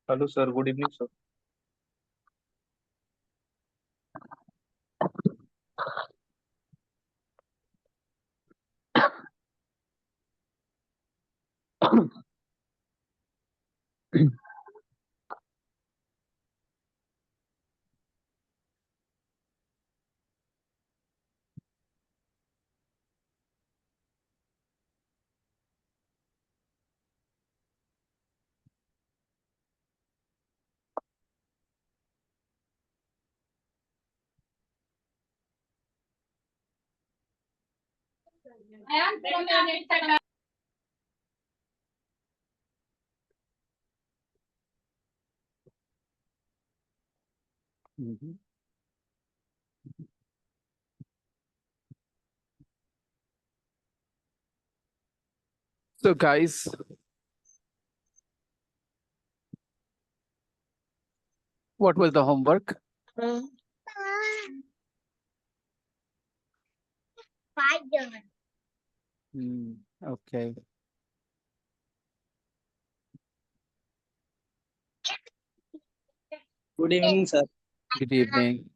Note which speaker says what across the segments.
Speaker 1: Hello, sir. Good evening, sir.
Speaker 2: So, guys, what was the homework? Okay.
Speaker 3: Good evening, sir.
Speaker 2: Good evening.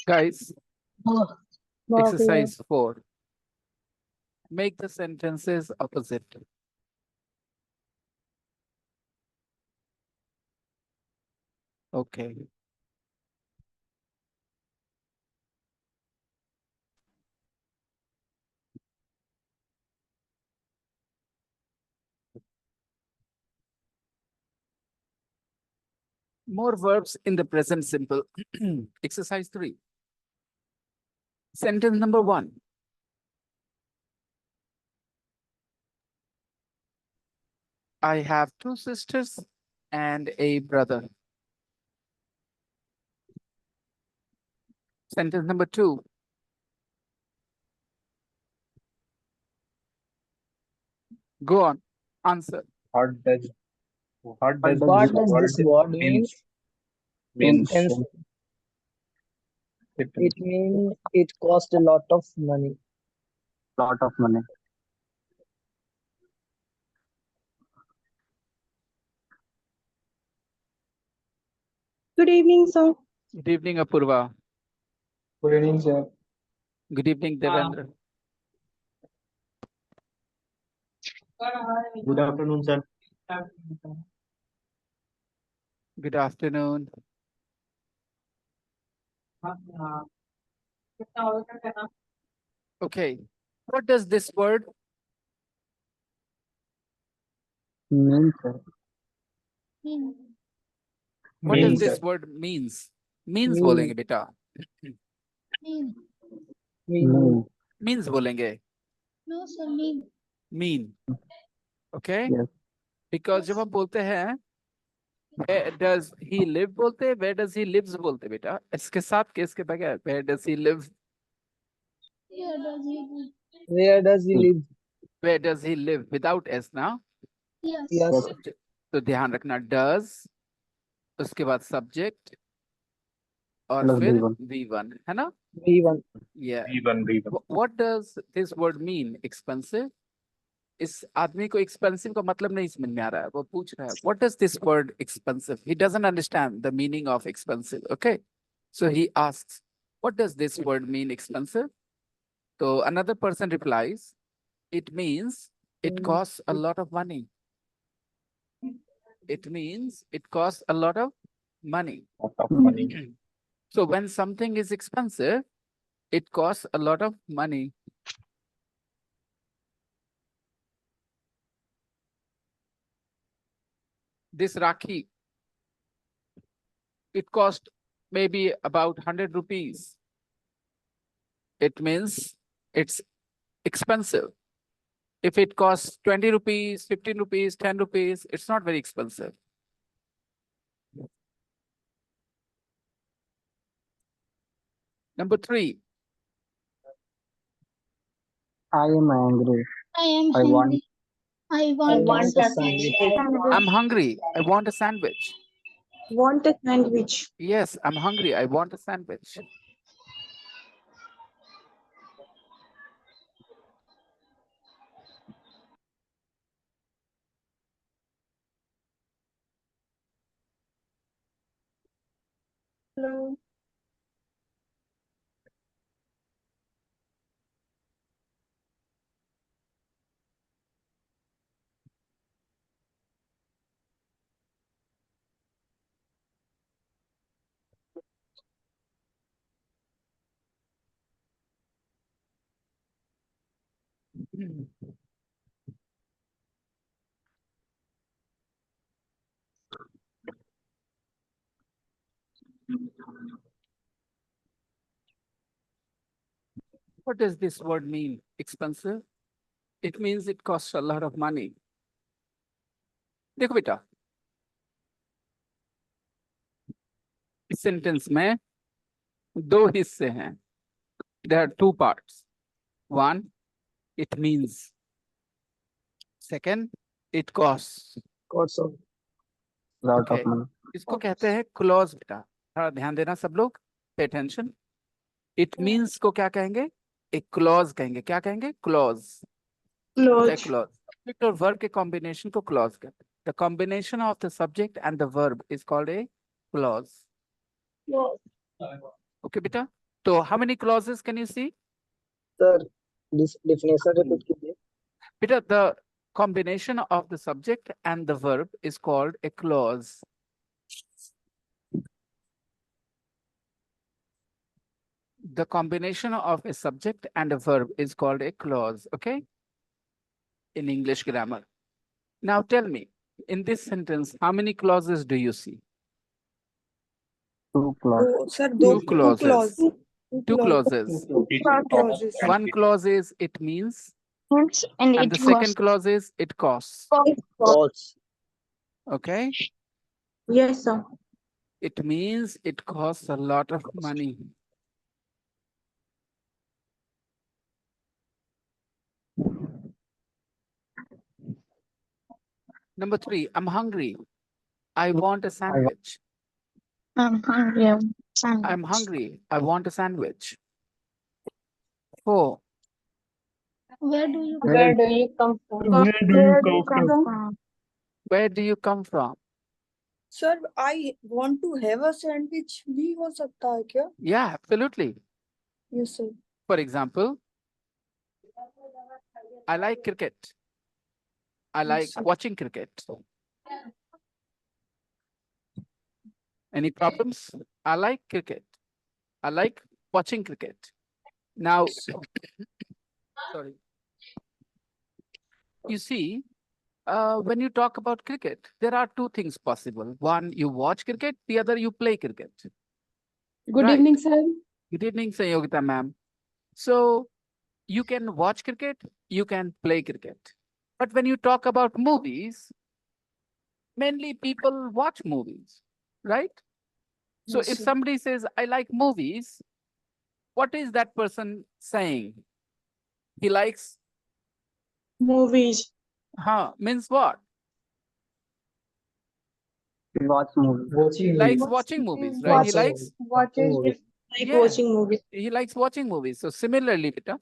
Speaker 2: Guys, exercise 4. Make the sentences opposite. Okay. More verbs in the present simple. Exercise 3. Sentence number 1. I have 2 sisters and a brother. Sentence number 2. Go on. Answer.
Speaker 1: What does
Speaker 3: What
Speaker 1: this
Speaker 3: does
Speaker 1: word
Speaker 3: this word mean?
Speaker 1: means? Means it
Speaker 3: It means it cost a lot of money.
Speaker 4: Lot of money.
Speaker 5: Good evening, sir.
Speaker 2: Good evening, Apurva.
Speaker 3: Good evening, sir.
Speaker 2: Good evening, Devendra.
Speaker 1: Good afternoon, sir.
Speaker 2: Good afternoon. Okay. What does this word
Speaker 4: Means, sir.
Speaker 2: What does
Speaker 1: Means,
Speaker 2: this
Speaker 1: sir.
Speaker 2: word means? Means
Speaker 3: Mean.
Speaker 2: बोलेंगे बेटा.
Speaker 3: Mean.
Speaker 4: Mean.
Speaker 2: Means बोलेंगे.
Speaker 5: No, sir. Mean.
Speaker 2: Mean. Okay?
Speaker 4: Yes.
Speaker 2: Because जब हम बोलते हैं where does he live बोलते हैं, where does he lives बोलते हैं बेटा. इसके साथ के इसके बगैर where does he live,
Speaker 5: Here does he live?
Speaker 3: Where does he live?
Speaker 2: where does he live without s ना.
Speaker 5: Yes.
Speaker 3: Yes.
Speaker 2: तो ध्यान रखना does, उसके बाद subject और
Speaker 4: Plus
Speaker 2: फिर
Speaker 4: V1.
Speaker 2: V1 है ना.
Speaker 3: V1.
Speaker 2: Yeah.
Speaker 1: B1.
Speaker 2: What does this word mean? Expensive. इस आदमी को expensive का मतलब नहीं समझ में आ रहा है. वो पूछ रहा है what does this word expensive. He doesn't understand the meaning of expensive. Okay, so he asks what does this word mean expensive. So another person replies it means it costs a lot of money. It means it costs a lot of money.
Speaker 1: Lot of money.
Speaker 2: So when something is expensive, it costs a lot of money. This Rakhi, it cost maybe about 100 rupees. It means it's expensive. If it costs 20 rupees, 15 rupees, 10 rupees, it's not very expensive. Number 3,
Speaker 4: I am angry.
Speaker 5: I am
Speaker 4: I want-
Speaker 5: hungry. I
Speaker 3: I
Speaker 5: want
Speaker 3: want
Speaker 5: a
Speaker 3: a sandwich.
Speaker 2: I'm hungry. I want a sandwich.
Speaker 5: Want a sandwich.
Speaker 2: Yes, I'm hungry. I want a sandwich.
Speaker 5: Hello.
Speaker 2: Hmm. What does this word mean? Expensive? It means it costs a lot of money. देखो बेटा, इस sentence में दो हिस्से हैं. There are two parts. One, it means. Second, it costs.
Speaker 3: Cost of
Speaker 4: Lot
Speaker 2: Okay.
Speaker 4: of money.
Speaker 2: इसको कहते हैं क्लॉज बेटा. थोड़ा ध्यान देना सब लोग. Pay attention. It means को क्या कहेंगे? एक क्लॉज कहेंगे. क्या कहेंगे? क्लॉज.
Speaker 5: Clothes.
Speaker 2: क्लॉज. सब्जेक्ट और वर्ब के कॉम्बिनेशन को क्लॉज कहते हैं. The combination of the subject and the verb is called a clause. Okay, बेटा. So how many clauses can you see?
Speaker 3: sir. This definition repeat कीजिए.
Speaker 2: Peter, the combination of the subject and the verb is called a clause. The combination of a subject and a verb is called a clause, okay? In English grammar. Now tell me, in this sentence, how many clauses do you see?
Speaker 4: Two clause.
Speaker 6: Sir,
Speaker 2: Two clauses. Two
Speaker 6: clauses.
Speaker 2: clauses. One clause is it means,
Speaker 5: And
Speaker 2: and the second clause is it costs,
Speaker 3: Cost.
Speaker 2: okay?
Speaker 5: Yes, sir.
Speaker 2: It means it costs a lot of money. Number 3, I'm hungry. I want a sandwich.
Speaker 5: I'm hungry.
Speaker 2: I'm hungry. I want a sandwich. 4,
Speaker 5: Where do you
Speaker 4: Where
Speaker 5: come from?
Speaker 1: Where do you come from?
Speaker 2: where do you come from?
Speaker 6: Sir, I want to have a sandwich. भी हो सकता है क्या?
Speaker 2: Yeah, absolutely.
Speaker 6: Yes, sir.
Speaker 2: For example, I like cricket. I like watching cricket. Any problems? I like cricket. I like watching cricket. Now, sorry. You see, when you talk about cricket, there are two things possible. One, you watch cricket. The other, you play cricket.
Speaker 5: Good
Speaker 2: Right.
Speaker 5: evening, sir.
Speaker 2: Good evening, Sayogita ma'am. So you can watch cricket, you can play cricket. But when you talk about movies, mainly people watch movies, right? So
Speaker 6: Yes,
Speaker 2: if
Speaker 6: sir.
Speaker 2: somebody says, I like movies, what is that person saying? He likes,
Speaker 5: Movies.
Speaker 2: means what?
Speaker 4: we watch movie.
Speaker 2: He
Speaker 3: Watching
Speaker 2: likes
Speaker 3: movies.
Speaker 2: watching movies, right? He likes,
Speaker 3: Watching movies.
Speaker 5: Like
Speaker 2: Yeah.
Speaker 5: watching movies.
Speaker 2: he likes watching movies. So similarly, Peter,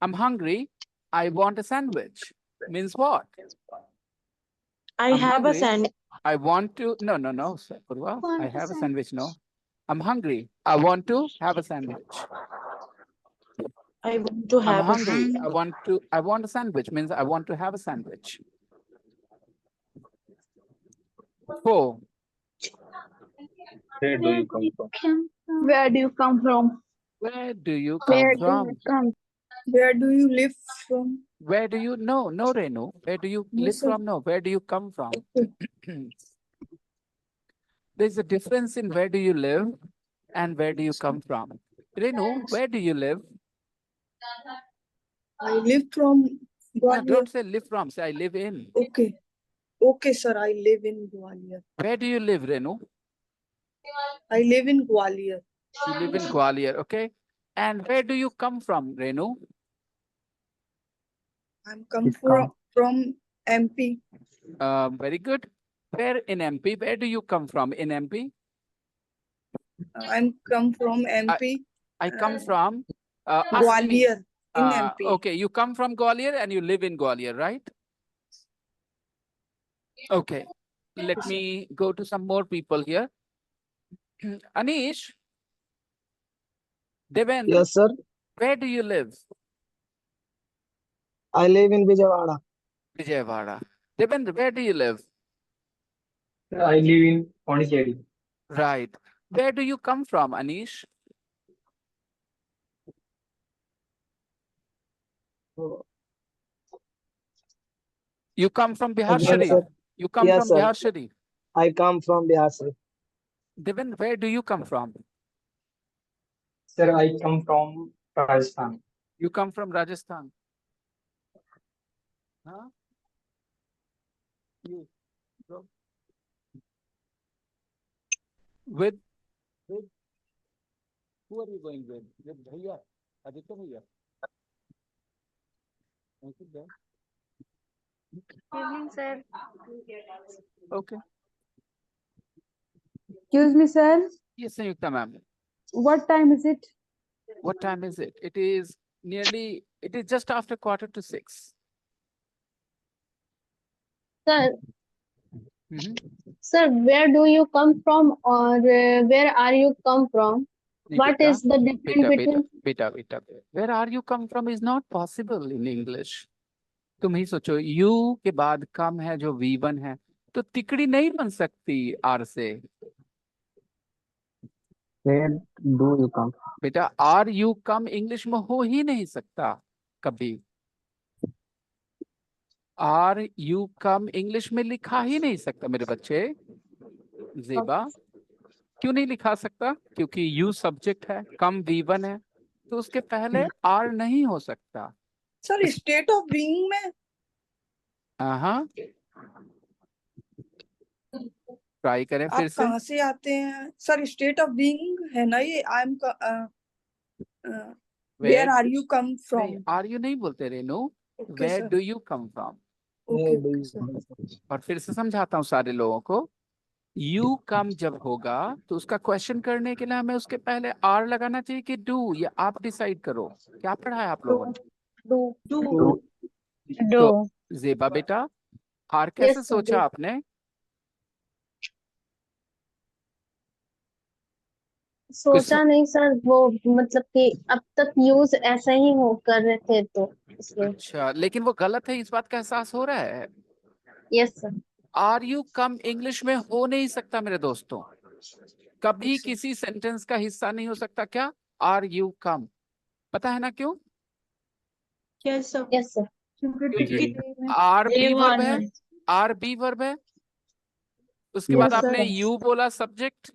Speaker 2: I'm hungry, I want a sandwich. Means what?
Speaker 5: I
Speaker 2: I'm
Speaker 5: have
Speaker 2: hungry.
Speaker 5: a sandwich.
Speaker 2: I want to, no, sir, Purva,
Speaker 5: Want
Speaker 2: I
Speaker 5: a
Speaker 2: have a sandwich, no. I'm hungry. I want to have a sandwich.
Speaker 5: I want to
Speaker 2: I'm
Speaker 5: have a
Speaker 2: hungry. I want a sandwich means I want to have a sandwich. 4,
Speaker 1: Where do you come from?
Speaker 5: Where do you come from?
Speaker 2: where do you come from?
Speaker 5: come?
Speaker 6: Where do you live from?
Speaker 2: Where do you, no, Renu. Where do you live
Speaker 6: Yes, sir.
Speaker 2: from? No, where do you come from?
Speaker 6: Okay.
Speaker 2: There's a difference in where do you live and where do you come from. Renu, where do you live?
Speaker 6: I live from
Speaker 2: No,
Speaker 6: Gwalior.
Speaker 2: don't say live from, say I live in.
Speaker 6: Okay. Okay, sir. I live in Gwalior.
Speaker 2: Where do you live, Renu?
Speaker 6: I live in Gwalior.
Speaker 2: You live in Gwalior, okay? And where do you come from, Renu?
Speaker 6: I'm come
Speaker 4: He's come.
Speaker 6: from MP.
Speaker 2: Very good. Where in MP? Where do you come from in MP?
Speaker 6: I'm come from MP.
Speaker 2: I come from ask me.
Speaker 6: Gwalior in MP.
Speaker 2: Okay, you come from Gwalior and you live in Gwalior, right? Okay, let me go to some more people here. Anish, Devendra,
Speaker 3: Yes, sir.
Speaker 2: where do you live?
Speaker 3: I live in Vijayawada.
Speaker 2: Vijayawada. Devendra, where do you live?
Speaker 4: I live in Pondicherry.
Speaker 2: Right. Where do you come from, Anish? You come from Bihar
Speaker 3: Again,
Speaker 2: Sharif.
Speaker 3: sir.
Speaker 2: You come
Speaker 3: Yes,
Speaker 2: from
Speaker 3: sir.
Speaker 2: Bihar Sharif.
Speaker 3: I come from Bihar, sir.
Speaker 2: Devendra, where do you come from?
Speaker 4: Sir, I come from Rajasthan.
Speaker 2: You come from Rajasthan. Huh? You. Bro. With who are you going with? With Bhaiya? Aditya Bhaiya? Ankit bhai?
Speaker 1: Evening, sir.
Speaker 2: Okay.
Speaker 7: Excuse me, sir.
Speaker 2: Yes, Sanyukta ma'am.
Speaker 7: What time is it?
Speaker 2: What time is it? It is just after 5:45.
Speaker 8: Sir,
Speaker 2: Mhm.
Speaker 8: sir, where do you come from or where are you come from?
Speaker 2: Nee,
Speaker 8: What
Speaker 2: beta,
Speaker 8: is the difference between?
Speaker 2: beta. Where are you come from is not possible in English. तुम ही सोचो you के बाद कम है जो V1 है तो तिकड़ी नहीं बन सकती आर से.
Speaker 4: Where do you come?
Speaker 2: बेटा आर यू कम इंग्लिश में हो ही नहीं सकता कभी. आर यू कम इंग्लिश में लिखा ही नहीं सकता मेरे बच्चे. जेबा क्यों नहीं लिखा सकता? क्योंकि यू सब्जेक्ट है, कम V1 है तो उसके पहले आर नहीं हो सकता.
Speaker 6: सर स्टेट ऑफ बीइंग में
Speaker 2: हाँ, ट्राई करें
Speaker 6: आप
Speaker 2: फिर से.
Speaker 6: कहाँ से आते हैं? सर स्टेट ऑफ बीइंग है ना ये. I am where are you come from?
Speaker 2: Are you नहीं बोलते Renu.
Speaker 6: Okay
Speaker 2: where
Speaker 6: sir.
Speaker 2: Do you come from?
Speaker 3: Where do
Speaker 6: okay
Speaker 3: you
Speaker 6: sir.
Speaker 3: come from?
Speaker 2: और फिर से समझाता हूँ सारे लोगों को. यू कम जब होगा तो उसका क्वेश्चन करने के लिए हमें उसके पहले आर लगाना चाहिए कि डू. ये आप डिसाइड करो. क्या पढ़ा है आप लोगों ने?
Speaker 6: डू.
Speaker 8: Do.
Speaker 2: जेबा बेटा आर कैसे
Speaker 8: Yes,
Speaker 2: सोचा
Speaker 8: do.
Speaker 2: आपने?
Speaker 8: सोचा नहीं सर, वो मतलब कि अब तक यूज ऐसे ही हो कर रहे थे तो इसलिए.
Speaker 2: अच्छा, लेकिन वो गलत है, इस बात का एहसास हो रहा है.
Speaker 8: Yes sir.
Speaker 2: Are you come English में हो नहीं सकता मेरे दोस्तों. कभी किसी सेंटेंस का हिस्सा नहीं हो सकता. क्या आर यू कम? पता है ना क्यों?
Speaker 5: Yes, sir.
Speaker 8: Yes sir.
Speaker 2: Are B verb है.
Speaker 8: A1.
Speaker 2: आर बी वर्ब है. उसके
Speaker 4: Yes,
Speaker 2: बाद
Speaker 8: sir.
Speaker 2: आपने यू बोला सब्जेक्ट.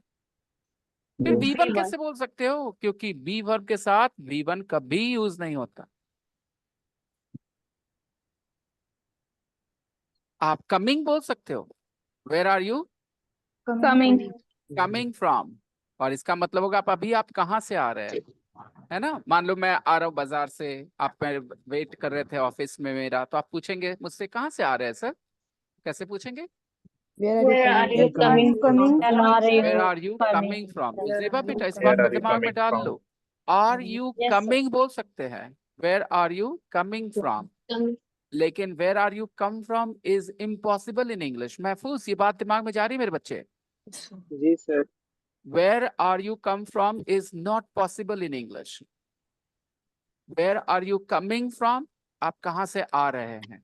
Speaker 2: फिर
Speaker 4: Yes.
Speaker 2: V1
Speaker 8: V1.
Speaker 2: कैसे बोल सकते हो? क्योंकि बी वर्ब के साथ V1 कभी यूज नहीं होता. आप कमिंग बोल सकते हो. Where are you
Speaker 8: Coming.
Speaker 2: Coming from? और इसका मतलब होगा आप कहाँ से आ रहे हैं, है ना? मान लो मैं आ रहा हूँ बाजार से, आप वेट कर रहे थे ऑफिस में मेरा, तो आप पूछेंगे मुझसे कहाँ से आ रहे हैं सर? कैसे पूछेंगे?
Speaker 8: Where are you coming
Speaker 7: coming
Speaker 8: and are
Speaker 2: where
Speaker 8: you
Speaker 2: are you
Speaker 8: coming?
Speaker 2: Coming from? Zeba बेटा इस
Speaker 1: Where
Speaker 2: बात को
Speaker 1: are you
Speaker 2: दिमाग में
Speaker 1: coming
Speaker 2: डाल
Speaker 1: from?
Speaker 2: लो. Are you
Speaker 8: Yes, sir.
Speaker 2: Coming बोल सकते हैं. Where are you coming from.
Speaker 8: Coming.
Speaker 2: लेकिन where are you come from is impossible in English. Mahfooz ये बात दिमाग में जा रही है मेरे बच्चे?
Speaker 3: जी sir.
Speaker 2: Where are you come from is not possible in English. Where are you coming from? आप कहाँ से आ रहे हैं.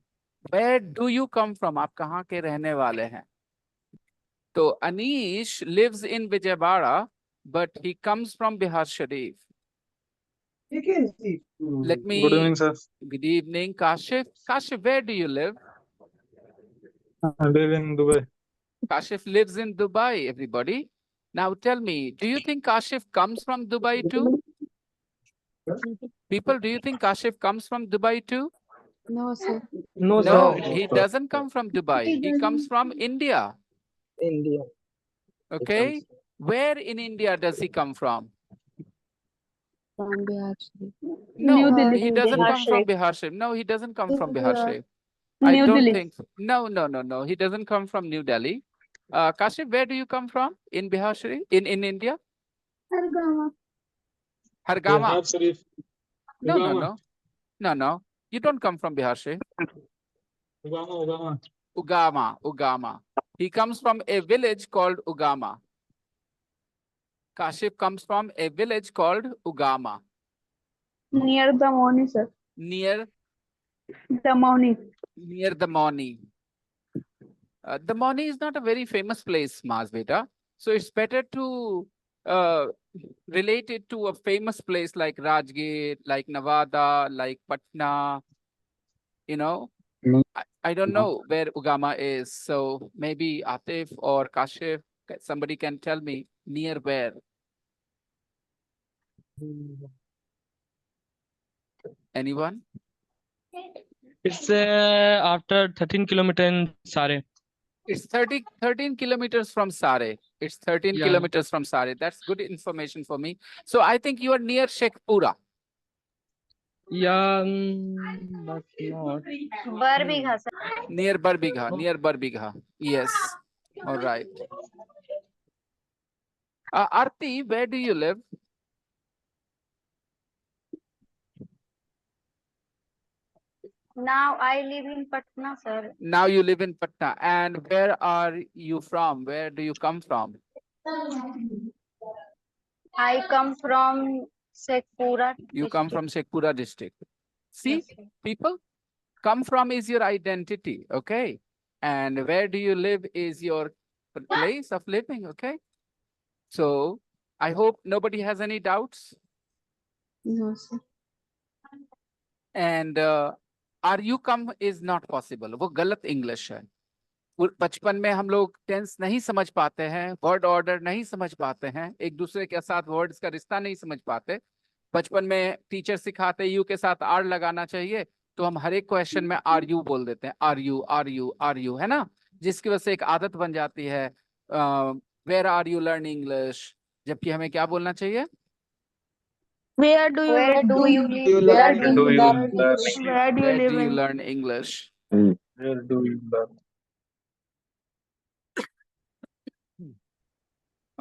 Speaker 2: Where do you come from? आप कहाँ के रहने वाले हैं. तो Anish lives in Vijayawada, but he comes from Bihar Sharif. Let me.
Speaker 9: Good evening, sir.
Speaker 2: Good evening, Kashif. Kashif, where do you live?
Speaker 9: I live in Dubai.
Speaker 2: Kashif lives in Dubai, everybody. Now tell me, do you think Kashif comes from Dubai too? People, do you think Kashif comes from Dubai too?
Speaker 7: No, sir.
Speaker 3: No,
Speaker 2: No,
Speaker 3: sir.
Speaker 2: he doesn't come from Dubai. He comes from India.
Speaker 3: India.
Speaker 2: Okay. Where in India does he come from?
Speaker 7: From Bihar.
Speaker 2: No,
Speaker 8: New Delhi.
Speaker 2: he doesn't
Speaker 8: Bihar
Speaker 2: come from
Speaker 8: Sharif.
Speaker 2: Bihar Sharif. No, he doesn't come from Bihar Sharif. I
Speaker 8: New
Speaker 2: don't
Speaker 8: Delhi.
Speaker 2: think so. No. He doesn't come from New Delhi. Kashif, where do you come from in Bihar Sharif? In India?
Speaker 1: Hargama.
Speaker 2: Hargama.
Speaker 9: Bihar Sharif.
Speaker 2: No, no,
Speaker 9: Ugama.
Speaker 2: no. No, no. You don't come from Bihar Sharif.
Speaker 9: Ugama.
Speaker 2: Ugama, Ugama. He comes from a village called Ugama. Kashif comes from a village called Ugama.
Speaker 1: Near the Moni, sir.
Speaker 2: Near
Speaker 1: The Moni.
Speaker 2: the Moni. The Moni is not a very famous place, Maas Beta. So it's better to relate it to a famous place like Rajgir, like Nevada, like Patna. You know, I don't know where Ugama is. So maybe Atif or Kashif, somebody can tell me near where. Anyone?
Speaker 10: It's after 13 kilometer in Sare.
Speaker 2: It's 13 kilometers from Sare. It's 13
Speaker 10: Yeah.
Speaker 2: kilometers from Sare. That's good information for me. So I think you are near Shekhpura.
Speaker 10: Yeah, but not.
Speaker 8: Barbigha sir.
Speaker 2: Near Barbigha. Near Barbigha. Yes. All right. Arti, where do you live?
Speaker 8: Now I live in Patna, sir.
Speaker 2: Now you live in Patna. And where are you from? Where do you come from?
Speaker 8: I come from Shekhpura.
Speaker 2: You come from Shekhpura district. See, people, come from is your identity, okay? And where do you live is your place of living, okay? So I hope nobody has any doubts.
Speaker 7: No, sir.
Speaker 2: And are you come is not possible. वो गलत English है. बचपन में हम लोग tense नहीं समझ पाते हैं, वर्ड ऑर्डर नहीं समझ पाते हैं, एक दूसरे के साथ वर्ड्स का रिश्ता नहीं समझ पाते. बचपन में टीचर सिखाते यू के साथ आर लगाना चाहिए, तो हम हर एक क्वेश्चन में आर यू बोल देते हैं. आर यू है ना, जिसकी वजह से एक आदत बन जाती है. Where are you learn English, जबकि हमें क्या बोलना चाहिए?
Speaker 1: Where do you
Speaker 8: Where do you
Speaker 3: Do
Speaker 8: live?
Speaker 3: you
Speaker 1: Where
Speaker 3: learn
Speaker 1: do you
Speaker 3: English?
Speaker 1: Where do you
Speaker 2: Where
Speaker 1: live
Speaker 2: do you
Speaker 1: in?
Speaker 2: learn English?
Speaker 9: Where do you learn?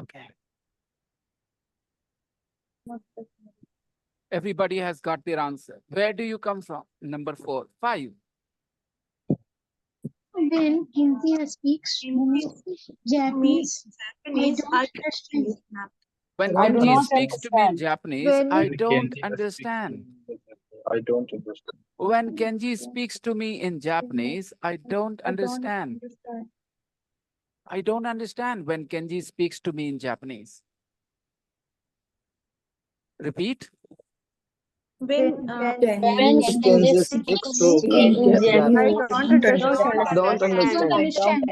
Speaker 2: Okay. Everybody has got their answer. Where do you come from? Number 4. 5.
Speaker 1: When India speaks Japanese,
Speaker 5: Japanese, I
Speaker 2: When
Speaker 3: I do
Speaker 2: Kenji
Speaker 3: not
Speaker 2: speaks to me in Japanese,
Speaker 1: When
Speaker 2: I
Speaker 9: When
Speaker 2: don't
Speaker 9: Kenji
Speaker 2: understand.
Speaker 9: I don't understand.
Speaker 2: When Kenji speaks to me in Japanese, I don't understand. I don't understand when Kenji speaks to me in Japanese. Repeat.
Speaker 5: when
Speaker 8: When
Speaker 3: If
Speaker 8: Kenji
Speaker 3: Kenji
Speaker 8: speaks
Speaker 3: speaks to
Speaker 8: in
Speaker 3: Japanese,
Speaker 8: Japanese,
Speaker 3: don't understand.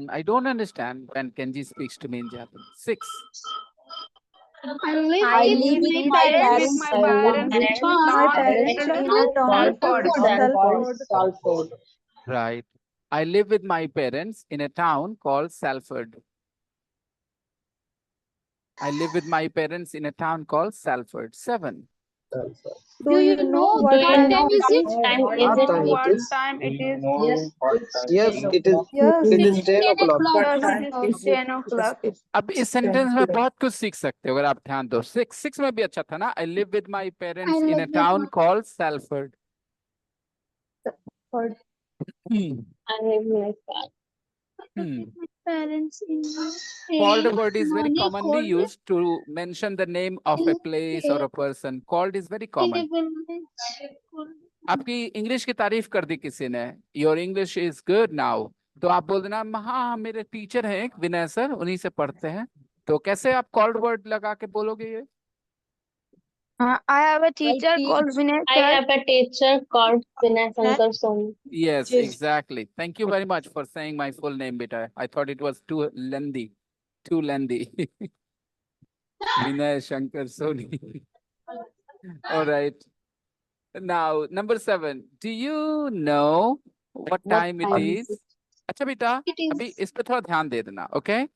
Speaker 2: I don't understand when Kenji speaks to me in Japanese. 6.
Speaker 1: I live
Speaker 8: I
Speaker 1: with
Speaker 8: live
Speaker 1: my
Speaker 8: with
Speaker 1: parents.
Speaker 8: my parents
Speaker 1: in a town called Salford.
Speaker 2: Right. I live with my parents in a town called Salford. I live with my parents in a town called Salford. 7.
Speaker 1: Do you know what time is it?
Speaker 3: What time it is?
Speaker 1: Time it is?
Speaker 3: Yes, it is.
Speaker 7: Yes.
Speaker 3: It is 10 o'clock.
Speaker 1: Yes, it is 10 o'clock.
Speaker 2: अब इस sentence में बहुत कुछ सीख सकते हो अगर आप ध्यान दो. 6 में भी अच्छा था ना. I live with my parents in a town called Salford.
Speaker 8: I live with
Speaker 1: Parents in
Speaker 2: Called word is very commonly used to mention the name of a place or a person. Called is very common. आपकी English की तारीफ कर दी किसी ने. Your English is good now. तो आप बोल देना हाँ मेरे टीचर हैं एक विनय सर, उन्हीं से पढ़ते हैं. तो कैसे आप कॉल्ड वर्ड लगा के बोलोगे ये?
Speaker 1: I have a teacher called Vinay.
Speaker 8: I have a teacher called Vinay Shankar Soni.
Speaker 2: Yes, exactly. Thank you very much for saying my full name, beta. I thought it was too lengthy. Vinay Shankar Soni. All right. Now, number 7. Do you know what time it is? अच्छा बेटा, अभी इस पे थोड़ा ध्यान दे देना, okay?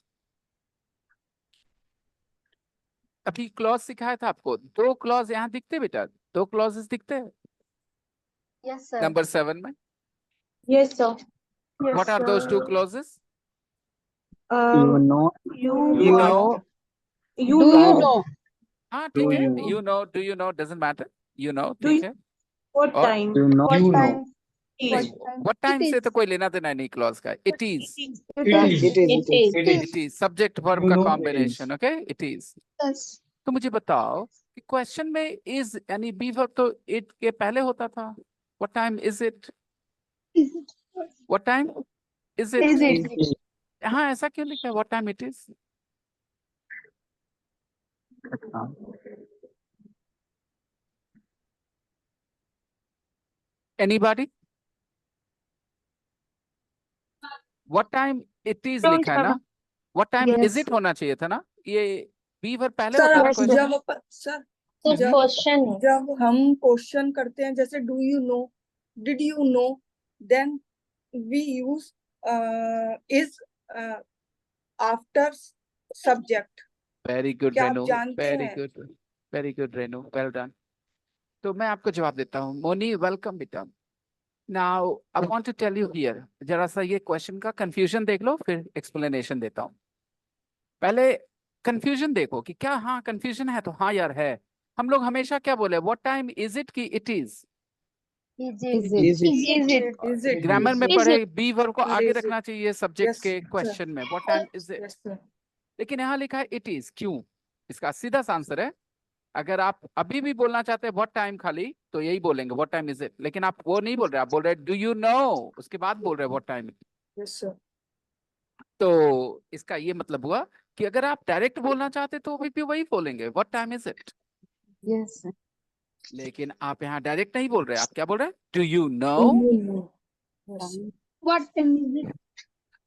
Speaker 2: अभी clause सिखाया था आपको. 2 क्लॉज यहाँ दिखते बेटा. 2 क्लॉजेस दिखते हैं
Speaker 8: Yes, sir.
Speaker 2: नंबर 7 में.
Speaker 5: yes sir.
Speaker 2: What are those 2 clauses?
Speaker 4: You know.
Speaker 2: You know.
Speaker 6: You
Speaker 8: Do you
Speaker 6: know.
Speaker 8: know?
Speaker 2: हाँ
Speaker 9: Do
Speaker 2: ठीक है,
Speaker 9: you know?
Speaker 2: you know, do you know doesn't matter, you know
Speaker 6: Do
Speaker 2: ठीक
Speaker 6: you
Speaker 2: है।
Speaker 6: what
Speaker 2: और
Speaker 6: time?
Speaker 4: You know.
Speaker 10: You know.
Speaker 1: time?
Speaker 6: Is.
Speaker 2: what time
Speaker 8: It
Speaker 2: से
Speaker 8: is.
Speaker 2: तो कोई लेना देना नहीं क्लॉज का, it is,
Speaker 4: It is.
Speaker 6: It
Speaker 8: It is.
Speaker 2: it is subject verb
Speaker 4: You
Speaker 2: का
Speaker 4: know it
Speaker 2: combination, okay, it is।
Speaker 8: Yes.
Speaker 2: तो मुझे बताओ कि क्वेश्चन में is यानी बी वर्ब तो it के पहले होता था, what time is it, what time is it,
Speaker 8: Is it?
Speaker 4: is.
Speaker 2: हाँ ऐसा क्यों लिखा है what time it is, anybody, what time it is
Speaker 1: Don't
Speaker 2: लिखा है
Speaker 1: have
Speaker 2: ना, what time
Speaker 1: Yes.
Speaker 2: is it होना चाहिए था ना, ये बी वर्ब पहले
Speaker 6: सर
Speaker 2: होता है
Speaker 1: Yes,
Speaker 2: question,
Speaker 6: जब सर
Speaker 8: तो
Speaker 6: जब
Speaker 8: क्वेश्चन है।
Speaker 6: जब हम क्वेश्चन करते हैं जैसे do you know, did you know, then we use is after subject.
Speaker 2: Very good
Speaker 6: क्या आप
Speaker 2: रेनू,
Speaker 6: जानते
Speaker 2: वेरी
Speaker 6: हैं?
Speaker 2: Good, very good Renu, well done. तो मैं आपको जवाब देता हूँ, मोनी वेलकम बेटा। Now I want to tell you here, जरा सा ये क्वेश्चन का कंफ्यूजन देख लो फिर एक्सप्लेनेशन देता हूँ। पहले कंफ्यूजन देखो कि क्या हाँ कंफ्यूजन है, तो हाँ यार है। हम लोग हमेशा क्या बोले, व्हाट टाइम इज इट की it is,
Speaker 8: Is
Speaker 4: Is
Speaker 8: it?
Speaker 4: it?
Speaker 8: Is it?
Speaker 6: Is it?
Speaker 2: Grammar में
Speaker 8: Is
Speaker 2: पढ़े
Speaker 8: it?
Speaker 2: बी वर्ब को आगे
Speaker 6: Is it?
Speaker 2: रखना चाहिए सब्जेक्ट
Speaker 6: Yes,
Speaker 2: के
Speaker 6: sir.
Speaker 2: क्वेश्चन में, what time is it,
Speaker 6: Yes, sir.
Speaker 2: लेकिन यहाँ लिखा है इट इज, क्यों? इसका सीधा सा आंसर है, अगर आप अभी भी बोलना चाहते हैं व्हाट टाइम खाली, तो यही बोलेंगे व्हाट टाइम इज इट, लेकिन आप वो नहीं बोल रहे, आप बोल रहे डू यू नो, उसके बाद बोल रहे व्हाट टाइम।
Speaker 6: Yes, sir.
Speaker 2: तो इसका ये मतलब हुआ कि अगर आप डायरेक्ट बोलना चाहते तो भी वही बोलेंगे what time is it,
Speaker 8: Yes.
Speaker 2: लेकिन आप यहाँ डायरेक्ट नहीं बोल रहे, आप क्या बोल रहे हैं, do you no.
Speaker 6: Yes.
Speaker 8: What time is it?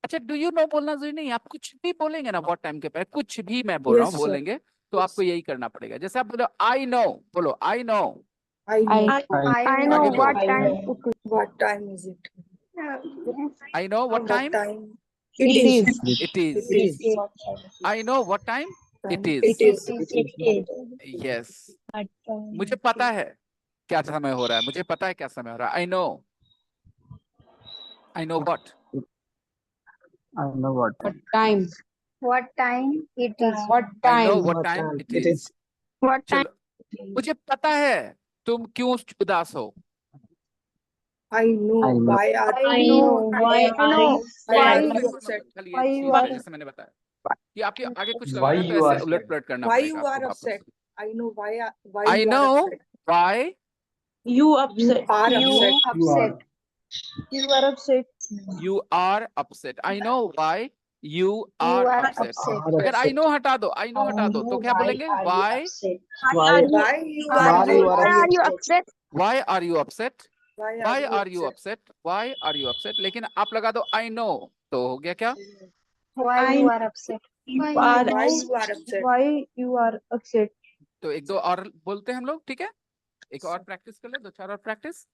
Speaker 2: अच्छा डू यू नो बोलना जरूरी नहीं, आप कुछ भी बोलेंगे ना व्हाट टाइम के पहले, कुछ भी मैं बोल रहा हूँ
Speaker 6: Yes, sir.
Speaker 2: बोलेंगे, तो
Speaker 6: Yes.
Speaker 2: आपको यही करना पड़ेगा। जैसे आप बोलो आई नो, बोलो I know,
Speaker 6: I know.
Speaker 1: I know
Speaker 2: आगे
Speaker 1: what
Speaker 2: बोलो
Speaker 1: time it is.
Speaker 6: What time is it?
Speaker 2: I know what
Speaker 6: What
Speaker 2: time
Speaker 6: time? It is.
Speaker 2: It is,
Speaker 6: It is.
Speaker 2: I know what time it
Speaker 6: It
Speaker 2: is,
Speaker 6: is.
Speaker 2: Yes, मुझे पता है क्या समय हो रहा है, मुझे पता है क्या समय हो रहा है, I know what,
Speaker 4: I know what.
Speaker 8: Time.
Speaker 1: What time it is.
Speaker 8: What
Speaker 2: I know
Speaker 8: time?
Speaker 2: What time it
Speaker 3: It
Speaker 2: is.
Speaker 3: is.
Speaker 1: What time?
Speaker 2: चलो मुझे पता है तुम क्यों उदास हो,
Speaker 6: I know.
Speaker 4: I know.
Speaker 6: Why are
Speaker 8: I know. Why
Speaker 1: I know.
Speaker 6: why
Speaker 1: Why
Speaker 6: are
Speaker 2: इसका
Speaker 6: you
Speaker 2: कोई
Speaker 6: upset?
Speaker 2: मतलब खाली
Speaker 6: Why
Speaker 2: एक
Speaker 6: you
Speaker 2: चीज है,
Speaker 6: are
Speaker 2: जैसे मैंने बताया कि आपके आगे कुछ
Speaker 4: Why
Speaker 2: लगाना तो
Speaker 4: you
Speaker 2: ऐसे
Speaker 4: are
Speaker 2: उलट
Speaker 4: sad?
Speaker 2: पलट करना
Speaker 6: why
Speaker 2: पड़ेगा
Speaker 6: you are
Speaker 2: आपको वापस।
Speaker 6: upset? I know why
Speaker 2: I
Speaker 6: you are
Speaker 2: know
Speaker 6: upset.
Speaker 2: why
Speaker 6: You upset. Are
Speaker 1: You
Speaker 6: upset.
Speaker 4: You are.
Speaker 1: upset. You are upset.
Speaker 2: you are upset, I know why you
Speaker 1: You
Speaker 2: are
Speaker 1: are
Speaker 2: upset।
Speaker 1: upset.
Speaker 2: अगर I know हटा दो, I know हटा दो, तो क्या बोलेंगे, why
Speaker 3: Why?
Speaker 6: Why you
Speaker 1: Why
Speaker 6: are
Speaker 3: you are
Speaker 1: are you upset?
Speaker 2: why are you upset,
Speaker 6: Why
Speaker 2: why
Speaker 6: are
Speaker 2: are you upset, why are you upset, लेकिन आप लगा दो I know, तो हो गया क्या,
Speaker 1: Why you are upset?
Speaker 6: Why you are upset?
Speaker 5: Why you are upset?
Speaker 2: तो एक दो और बोलते हैं हम लोग, ठीक है, एक और प्रैक्टिस कर ले, दो चार और practice.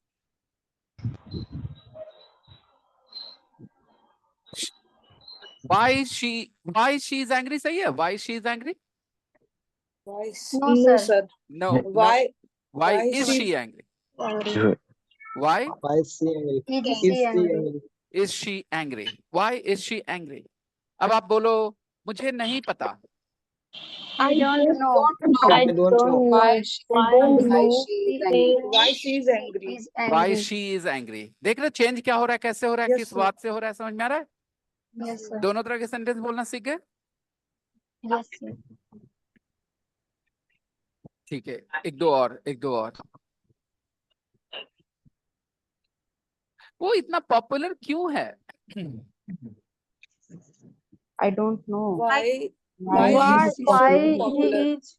Speaker 2: why she is angry सही है, why she is angry,
Speaker 6: Why?
Speaker 1: No,
Speaker 6: No,
Speaker 1: sir.
Speaker 6: sir.
Speaker 2: no,
Speaker 6: Why?
Speaker 2: why
Speaker 6: why
Speaker 2: is
Speaker 6: she-
Speaker 2: she angry, why
Speaker 3: Why is she angry?
Speaker 1: Is
Speaker 3: Is
Speaker 1: she
Speaker 3: she
Speaker 1: angry?
Speaker 3: angry?
Speaker 2: is she angry, why is she angry। अब आप बोलो मुझे नहीं पता,
Speaker 1: I don't know.
Speaker 3: I don't know.
Speaker 6: Why she
Speaker 1: Why
Speaker 6: is angry?
Speaker 1: is
Speaker 2: why
Speaker 1: angry?
Speaker 2: she is angry। देख रहे change क्या हो रहा है, कैसे हो रहा है,
Speaker 6: Yes,
Speaker 2: किस
Speaker 6: sir.
Speaker 2: बात से हो रहा है, समझ में आ रहा है।
Speaker 1: Yes, sir.
Speaker 2: दोनों तरह के सेंटेंस बोलना सीख गए,
Speaker 1: Yes, sir.
Speaker 2: ठीक है, एक दो और वो इतना पॉपुलर क्यों है,
Speaker 5: I don't know.
Speaker 6: Why?
Speaker 5: Why
Speaker 1: Why
Speaker 6: is he so
Speaker 1: he
Speaker 6: popular?
Speaker 1: is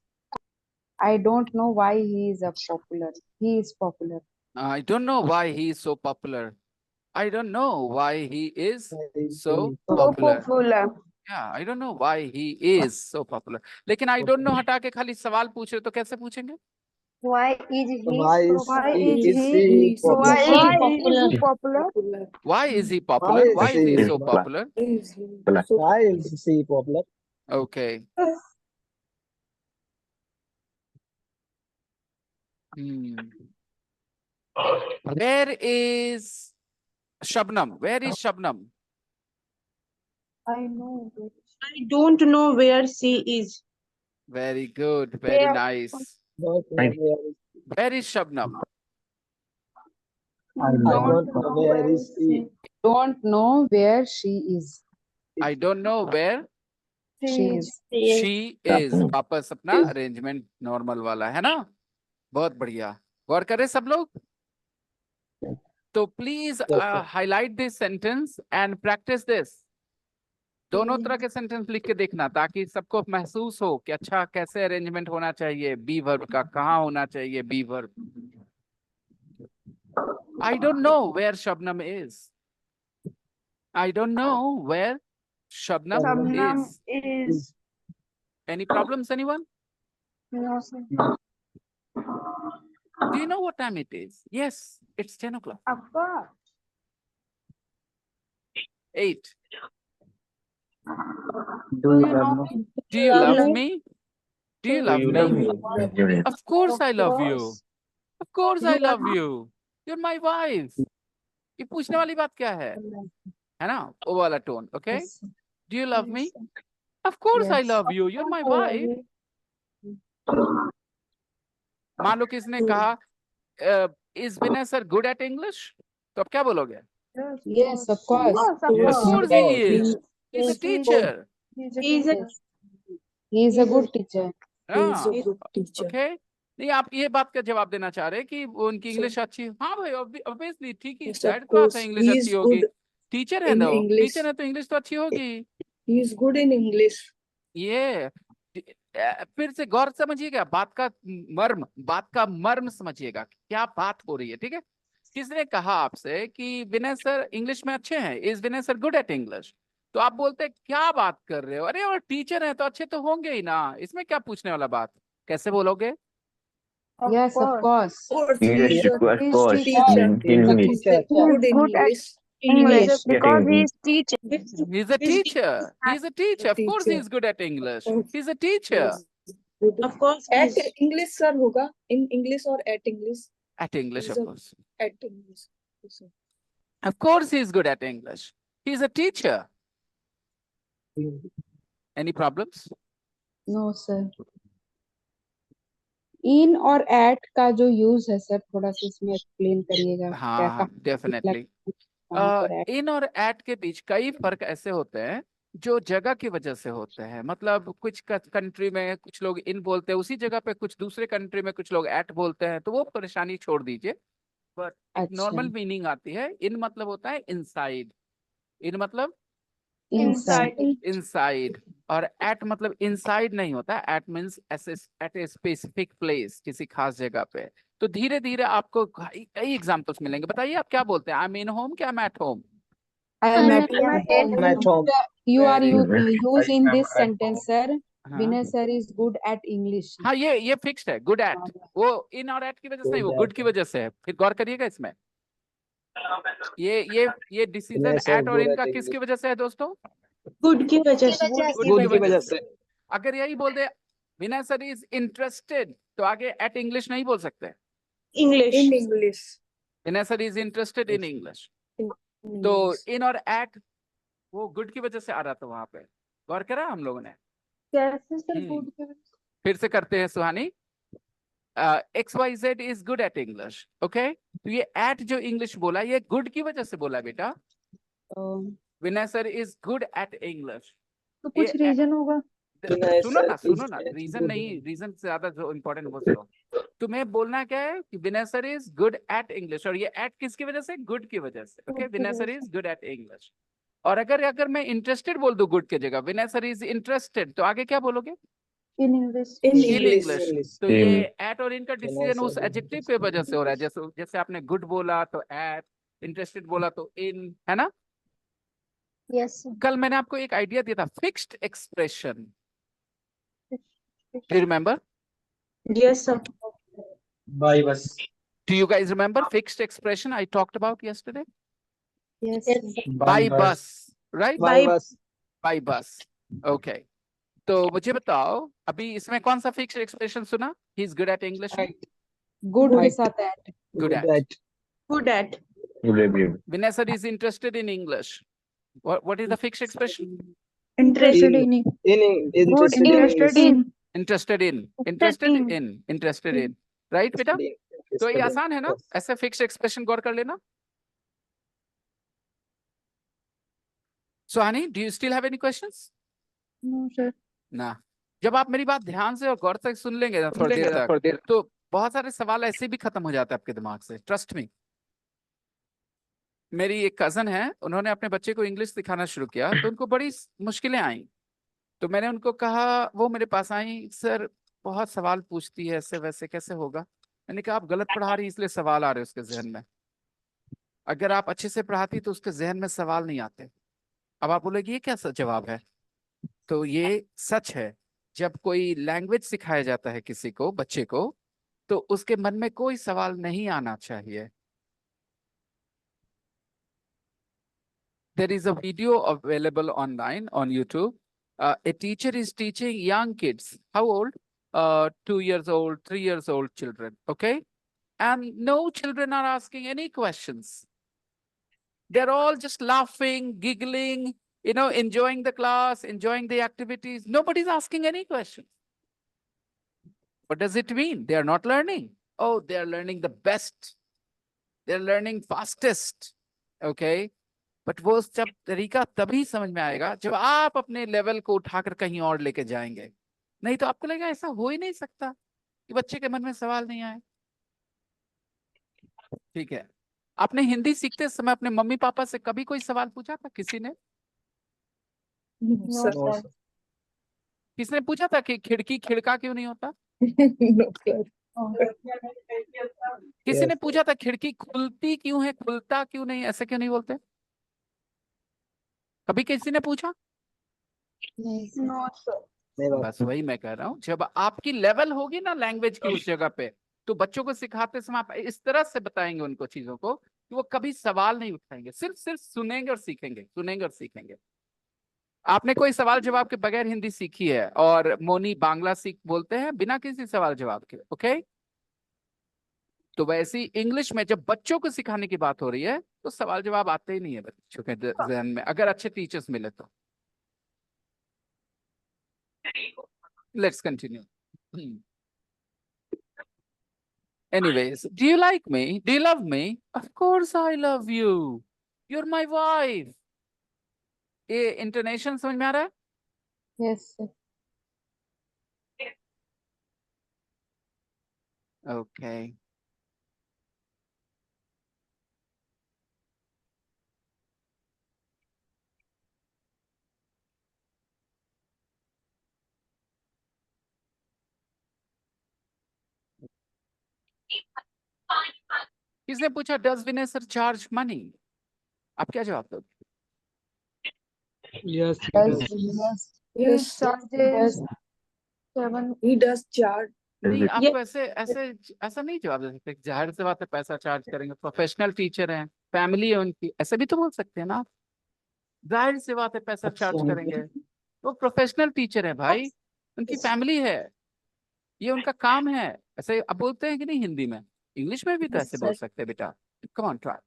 Speaker 5: I don't know why he is a popular. He is popular.
Speaker 2: I don't know why he is so popular, I don't know why he is so
Speaker 1: so
Speaker 2: popular,
Speaker 1: popular?
Speaker 2: yeah I don't know why he is so popular। लेकिन I don't know हटा के खाली सवाल पूछ रहे तो कैसे पूछेंगे,
Speaker 1: Why is he
Speaker 3: Why
Speaker 1: so
Speaker 3: is
Speaker 5: Why
Speaker 3: he?
Speaker 5: is
Speaker 3: Is
Speaker 5: he
Speaker 3: he
Speaker 5: so
Speaker 1: Why
Speaker 3: popular?
Speaker 1: is he popular?
Speaker 6: Popular.
Speaker 2: why is he popular,
Speaker 3: Why
Speaker 2: why
Speaker 3: is
Speaker 2: is he
Speaker 3: he
Speaker 2: so popular,
Speaker 6: Is he so
Speaker 3: Why is he popular?
Speaker 2: okay where is Shabnam, where is Shabnam,
Speaker 5: I know.
Speaker 7: I don't know where she is.
Speaker 2: Very good. Very
Speaker 1: Yeah.
Speaker 2: nice.
Speaker 3: Don't know where is
Speaker 2: Where is Shabnam?
Speaker 4: I
Speaker 3: I
Speaker 4: don't
Speaker 3: don't know where is he.
Speaker 5: Don't know where she is.
Speaker 2: I don't know where
Speaker 5: She is.
Speaker 2: she is. वापस अपना arrangement normal वाला है ना? बहुत बढ़िया. गौर करें सब लोग. तो please highlight this sentence and practice this. दोनों तरह के सेंटेंस लिख के देखना ताकि सबको महसूस हो कि अच्छा कैसे अरेंजमेंट होना चाहिए बी वर्ब का, कहाँ होना चाहिए B verb. I don't know where Shabnam is. I don't know where Shabnam
Speaker 1: Shabnam
Speaker 2: is.
Speaker 1: is.
Speaker 2: Any problems, anyone?
Speaker 1: No, sir.
Speaker 2: Do you know what time it is? Yes, it's 10 o'clock.
Speaker 1: Of course.
Speaker 2: 8.
Speaker 4: do you love me?
Speaker 2: Do you love me? Do you
Speaker 9: Do
Speaker 2: love
Speaker 9: you
Speaker 2: me?
Speaker 9: love me?
Speaker 2: Of course I love you. Of course I love you. You're my wife. ये पूछने वाली बात क्या है ना? वो वाला tone. Okay?
Speaker 5: Yes.
Speaker 2: Do you love me? Of course I
Speaker 5: Yes.
Speaker 2: love you. You're my wife. मान लो किसने कहा is Vinay sir good at English? तो अब क्या बोलोगे?
Speaker 5: Yes, of course.
Speaker 2: Of course he is. He's a teacher.
Speaker 7: He's a
Speaker 5: He is a good teacher.
Speaker 2: हाँ.
Speaker 6: He's a good teacher.
Speaker 2: Okay? नहीं आप ये बात का जवाब देना चाह रहे हैं कि वो उनकी इंग्लिश अच्छी. हाँ भाई ऑब्वियसली ठीक है.
Speaker 6: Yes, of
Speaker 2: जाहिर बात
Speaker 6: course.
Speaker 2: है इंग्लिश
Speaker 6: He
Speaker 2: अच्छी
Speaker 6: is
Speaker 2: होगी.
Speaker 6: good
Speaker 2: टीचर है
Speaker 6: in
Speaker 2: ना,
Speaker 6: English.
Speaker 2: टीचर है तो इंग्लिश तो अच्छी होगी.
Speaker 6: He is good in English.
Speaker 2: ये फिर से गौर समझिएगा बात का मर्म समझिएगा क्या बात हो रही है. ठीक है? किसने कहा आपसे कि विनय सर इंग्लिश में अच्छे हैं? Is Vinay sir good at English? तो आप बोलते हैं क्या बात कर रहे हो? अरे और टीचर है तो अच्छे तो होंगे ही ना. इसमें क्या पूछने वाला बात? कैसे बोलोगे?
Speaker 5: Yes, of course.
Speaker 6: Course,
Speaker 9: He
Speaker 6: he
Speaker 9: is
Speaker 6: is a
Speaker 9: of
Speaker 5: He is
Speaker 9: course
Speaker 5: teacher.
Speaker 9: in
Speaker 3: He is a
Speaker 9: English.
Speaker 3: teacher.
Speaker 6: good in
Speaker 1: Good at
Speaker 6: English.
Speaker 1: English
Speaker 9: Yes,
Speaker 1: because
Speaker 9: getting
Speaker 1: he is teacher.
Speaker 2: He's a teacher. He's a teacher. Of course
Speaker 6: Teacher.
Speaker 2: he's good at English.
Speaker 6: Of
Speaker 2: He's a teacher.
Speaker 6: Good.
Speaker 7: of course
Speaker 6: At
Speaker 7: he's
Speaker 6: English sir होगा in English or at English?
Speaker 2: At English,
Speaker 6: He's
Speaker 2: of
Speaker 6: a-
Speaker 2: course.
Speaker 6: At English. Yes, sir.
Speaker 2: Of course he's good at English. He's a teacher. Any problems?
Speaker 5: No, sir. In और at का जो use है sir थोड़ा सा इसमें explain करिएगा. क्या
Speaker 2: हाँ,
Speaker 5: कहाँ
Speaker 2: definitely.
Speaker 5: कहाँ पर at?
Speaker 2: इन और एट के बीच कई फर्क ऐसे होते हैं जो जगह की वजह से होते हैं. मतलब कुछ कंट्री में कुछ लोग इन बोलते हैं उसी जगह पे, कुछ दूसरे कंट्री में कुछ लोग एट बोलते हैं. तो वो परेशानी छोड़ दीजिए. बट
Speaker 5: अच्छा.
Speaker 2: नॉर्मल मीनिंग आती है. इन मतलब होता है इनसाइड. इन मतलब
Speaker 5: Inside.
Speaker 2: इनसाइड. और एट मतलब इनसाइड नहीं होता. At means at a specific place, किसी खास जगह पे. तो धीरे धीरे आपको कई एग्जांपल्स मिलेंगे. बताइए आप क्या बोलते हैं? आई एम इन होम क्या I'm at home?
Speaker 5: I am at
Speaker 3: I'm at home.
Speaker 5: You are
Speaker 2: Very
Speaker 5: use in this
Speaker 9: I am at
Speaker 5: sentence, sir.
Speaker 2: हाँ
Speaker 5: Vinay sir is good at English.
Speaker 2: हाँ, ये फिक्स्ड है. Good at. वो इन और eight की वजह से नहीं, वो
Speaker 3: Good
Speaker 2: गुड
Speaker 3: at.
Speaker 2: की वजह से है. फिर गौर करिएगा इसमें. ये डिसीजन
Speaker 3: Vinay sir
Speaker 2: एट और
Speaker 3: good
Speaker 2: इनका
Speaker 3: at
Speaker 2: किसकी
Speaker 3: English.
Speaker 2: वजह से है दोस्तों?
Speaker 7: good की वजह से
Speaker 3: Good की वजह से.
Speaker 2: अगर यही बोल दे विनय सर इज इंटरेस्टेड तो आगे एट इंग्लिश नहीं बोल सकते.
Speaker 7: English
Speaker 6: In English.
Speaker 2: Vinay sir is interested in English.
Speaker 6: In
Speaker 2: तो
Speaker 6: English.
Speaker 2: इन और एट वो गुड की वजह से आ रहा था वहां पे. गौर करा हम लोगों ने.
Speaker 5: कैसे सर
Speaker 2: हम्म.
Speaker 5: good के वजह से?
Speaker 2: फिर से करते हैं सुहानी. XYZ is good at English. Okay? तो ये at जो इंग्लिश बोला ये गुड की वजह से बोला बेटा. Vinay sir is good at English.
Speaker 5: तो कुछ
Speaker 2: ये
Speaker 5: रीजन होगा.
Speaker 3: Vinay
Speaker 2: सुनो
Speaker 3: sir
Speaker 2: ना
Speaker 3: is
Speaker 2: रीजन
Speaker 3: good.
Speaker 2: नहीं, रीजन से ज्यादा जो इम्पोर्टेंट वो सुनो. तुम्हें बोलना क्या है कि Vinay sir is good at English. और ये एट किसकी वजह से? गुड की वजह से. Okay? Vinay sir is good at English. और अगर मैं इंटरेस्टेड बोल दूं गुड की जगह, विनय सर इज इंटरेस्टेड, तो आगे क्या बोलोगे?
Speaker 5: In English.
Speaker 6: In
Speaker 2: in
Speaker 6: English.
Speaker 2: English. तो
Speaker 9: In-
Speaker 2: ये एट और इनका
Speaker 3: Vinay
Speaker 2: डिसीजन
Speaker 3: sir
Speaker 2: उस
Speaker 3: is
Speaker 2: एडजेक्टिव पे वजह से हो रहा है. जैसे आपने गुड बोला तो एट, इंटरेस्टेड बोला तो इन, है ना?
Speaker 8: यस
Speaker 2: कल मैंने आपको एक आइडिया दिया था, fixed expression. Do you remember?
Speaker 7: yes sir
Speaker 9: Bye bus.
Speaker 2: Do you guys remember fixed expression I talked about yesterday?
Speaker 5: Yes.
Speaker 2: By bus, right?
Speaker 3: By
Speaker 7: By-
Speaker 3: bus.
Speaker 2: By bus. Okay. तो मुझे बताओ अभी इसमें कौन सा फिक्स्ड एक्सप्रेशन सुना? He is good at English.
Speaker 5: Good के
Speaker 3: Right.
Speaker 5: साथ at.
Speaker 2: Good at.
Speaker 7: good at
Speaker 9: Good review.
Speaker 2: Vinay sir is interested in English. What is the fixed expression?
Speaker 8: Interested in.
Speaker 3: Interested
Speaker 8: Interested in.
Speaker 2: Interested in. Interested in. Right बेटा? तो ये आसान है ना? ऐसे fixed expression गौर कर लेना. सुहानी, do you still have any questions?
Speaker 8: No, sir.
Speaker 2: ना. जब आप मेरी बात ध्यान से और गौर से सुन लेंगे ना थोड़ी देर तक, तो बहुत सारे सवाल ऐसे भी खत्म हो जाते हैं आपके दिमाग से. Trust me. मेरी एक कजन है, उन्होंने अपने बच्चे को इंग्लिश सिखाना शुरू किया, तो उनको बड़ी मुश्किलें आई. तो मैंने उनको कहा, वो मेरे पास आई, सर बहुत सवाल पूछती है, ऐसे वैसे कैसे होगा. मैंने कहा आप गलत पढ़ा रही, इसलिए सवाल आ रहे उसके जहन में. अगर आप अच्छे से पढ़ाती तो उसके जहन में सवाल नहीं आते. अब आप बोलेगी ये क्या जवाब है? तो ये सच है. जब कोई लैंग्वेज सिखाया जाता है किसी को, बच्चे को, तो उसके मन में कोई सवाल नहीं आना चाहिए. There is a video available online on YouTube. A teacher is teaching young kids. How old? 2 years old, 3 years old children. Okay? And no children are asking any questions. They're all just laughing, giggling, enjoying the class, enjoying the activities. Nobody's asking any questions. What does it mean? They are not learning. Oh, they are learning the best. They're learning fastest. Okay? But वो सब तरीका तभी समझ में आएगा जब आप अपने लेवल को उठाकर कहीं और लेके जाएंगे. नहीं तो आपको लगेगा ऐसा हो ही नहीं सकता कि बच्चे के मन में सवाल नहीं आए. ठीक है. आपने हिंदी सीखते समय अपने मम्मी पापा से कभी कोई सवाल पूछा था किसी ने?
Speaker 8: No, sir.
Speaker 2: किसने पूछा था कि खिड़की खिड़का क्यों नहीं होता?
Speaker 6: No, sir.
Speaker 2: किसी ने पूछा था खिड़की खुलती क्यों है, खुलता क्यों नहीं, ऐसे क्यों नहीं बोलते? कभी किसी ने पूछा?
Speaker 8: No, sir.
Speaker 2: बस वही मैं कह रहा हूँ. जब आपकी लेवल होगी ना लैंग्वेज की उस जगह पे, तो बच्चों को सिखाते समय आप इस तरह से बताएंगे उनको चीजों को कि वो कभी सवाल नहीं उठाएंगे. सिर्फ सुनेंगे और सीखेंगे, सुनेंगे और सीखेंगे. आपने कोई सवाल जवाब के बगैर हिंदी सीखी है और मोनी बांग्ला सीख बोलते हैं बिना किसी सवाल जवाब के. ओके? तो वैसे ही इंग्लिश में जब बच्चों को सिखाने की बात हो रही है तो सवाल जवाब आते ही नहीं है बच्चों के जहन में, अगर अच्छे टीचर्स मिले तो. Let's continue. Anyways, do you like me? Do you love me? Of course I love you. You're my wife. ये इंटोनेशन समझ में आ रहा है?
Speaker 5: Yes, sir.
Speaker 2: Okay. किसने पूछा does Vinay sir charge money? आप क्या जवाब दोगे?
Speaker 4: Yes,
Speaker 5: Yes.
Speaker 6: Yes,
Speaker 5: Charges 7.
Speaker 6: he does charge.
Speaker 2: नहीं, आपको ऐसा नहीं जवाब दे सकते. जाहिर सी बात है पैसा चार्ज करेंगे. प्रोफेशनल टीचर हैं, फैमिली है उनकी, ऐसे भी तो बोल सकते हैं ना आप. जाहिर सी बात है पैसा चार्ज करेंगे. वो प्रोफेशनल टीचर है भाई, उनकी फैमिली है, ये उनका काम है. ऐसे अब बोलते हैं कि नहीं हिंदी में, इंग्लिश में भी तो ऐसे बोल सकते हैं बेटा. Come on try.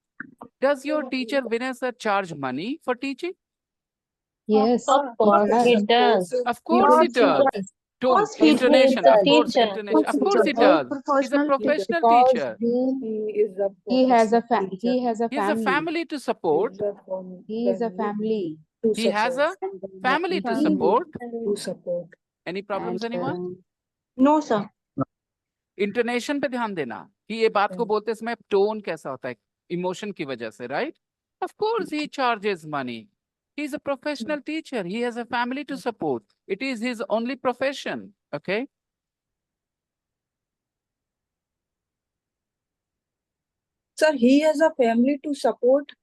Speaker 2: Does your teacher Vinay sir charge money for teaching?
Speaker 5: Yes.
Speaker 8: Of course he does.
Speaker 2: Of course he does. Tone,
Speaker 8: He is
Speaker 2: intonation,
Speaker 8: a
Speaker 2: of course,
Speaker 8: teacher.
Speaker 2: intonation. Of course he does. He's a professional
Speaker 5: Because
Speaker 2: teacher.
Speaker 6: He has a
Speaker 5: he has a
Speaker 2: He has a
Speaker 5: family.
Speaker 2: family to support.
Speaker 5: He is a family.
Speaker 2: He has a family to support.
Speaker 6: to support.
Speaker 2: Any problems,
Speaker 5: And,
Speaker 2: anyone?
Speaker 7: No, sir.
Speaker 2: Intonation पे ध्यान देना कि ये बात को बोलते समय tone कैसा होता है, इमोशन की वजह से. Right? Of course he charges money. He is a professional teacher. He has a family to support. It is his only profession. Okay?
Speaker 6: Sir, he has a family to support.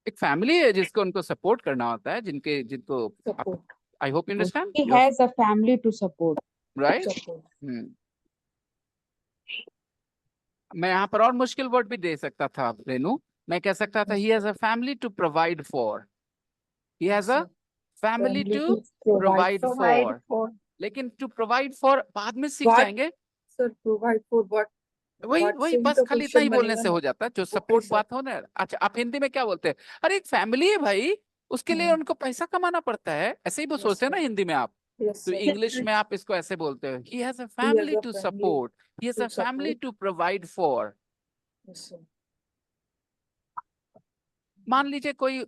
Speaker 2: एक family है जिसको उनको support करना होता है, जिनको
Speaker 6: Support.
Speaker 2: I hope you understand.
Speaker 5: he has a family to support.
Speaker 2: Right?
Speaker 6: Support.
Speaker 2: मैं यहाँ पर और मुश्किल वर्ड भी दे सकता था रेनू. मैं कह सकता था he has a family to provide for. He has a family to provide for. लेकिन to provide for बाद में सीख
Speaker 6: What?
Speaker 2: जाएंगे.
Speaker 6: Sir, provide for what?
Speaker 2: वही
Speaker 6: What
Speaker 2: वही
Speaker 6: से ही
Speaker 2: बस
Speaker 6: तो
Speaker 2: खाली इतना ही
Speaker 6: question
Speaker 2: बोलने
Speaker 6: बनेगा
Speaker 2: से
Speaker 6: ना.
Speaker 2: हो जाता है जो
Speaker 6: Okay,
Speaker 2: सपोर्ट
Speaker 6: sir.
Speaker 2: बात हो ना. अच्छा, आप हिंदी में क्या बोलते हैं? अरे एक फैमिली है भाई, उसके लिए उनको पैसा कमाना पड़ता है। ऐसे ही वो
Speaker 6: Yes,
Speaker 2: सोचते हैं ना
Speaker 6: sir.
Speaker 2: हिंदी में आप।
Speaker 6: Yes,
Speaker 2: तो
Speaker 6: sir.
Speaker 2: इंग्लिश में आप इसको ऐसे बोलते हो, he has a
Speaker 6: He has
Speaker 2: family
Speaker 6: a
Speaker 2: to
Speaker 6: family
Speaker 2: support, he has
Speaker 6: to
Speaker 2: a family
Speaker 6: support.
Speaker 2: To provide for.
Speaker 6: Yes, sir.
Speaker 2: मान लीजिए कोई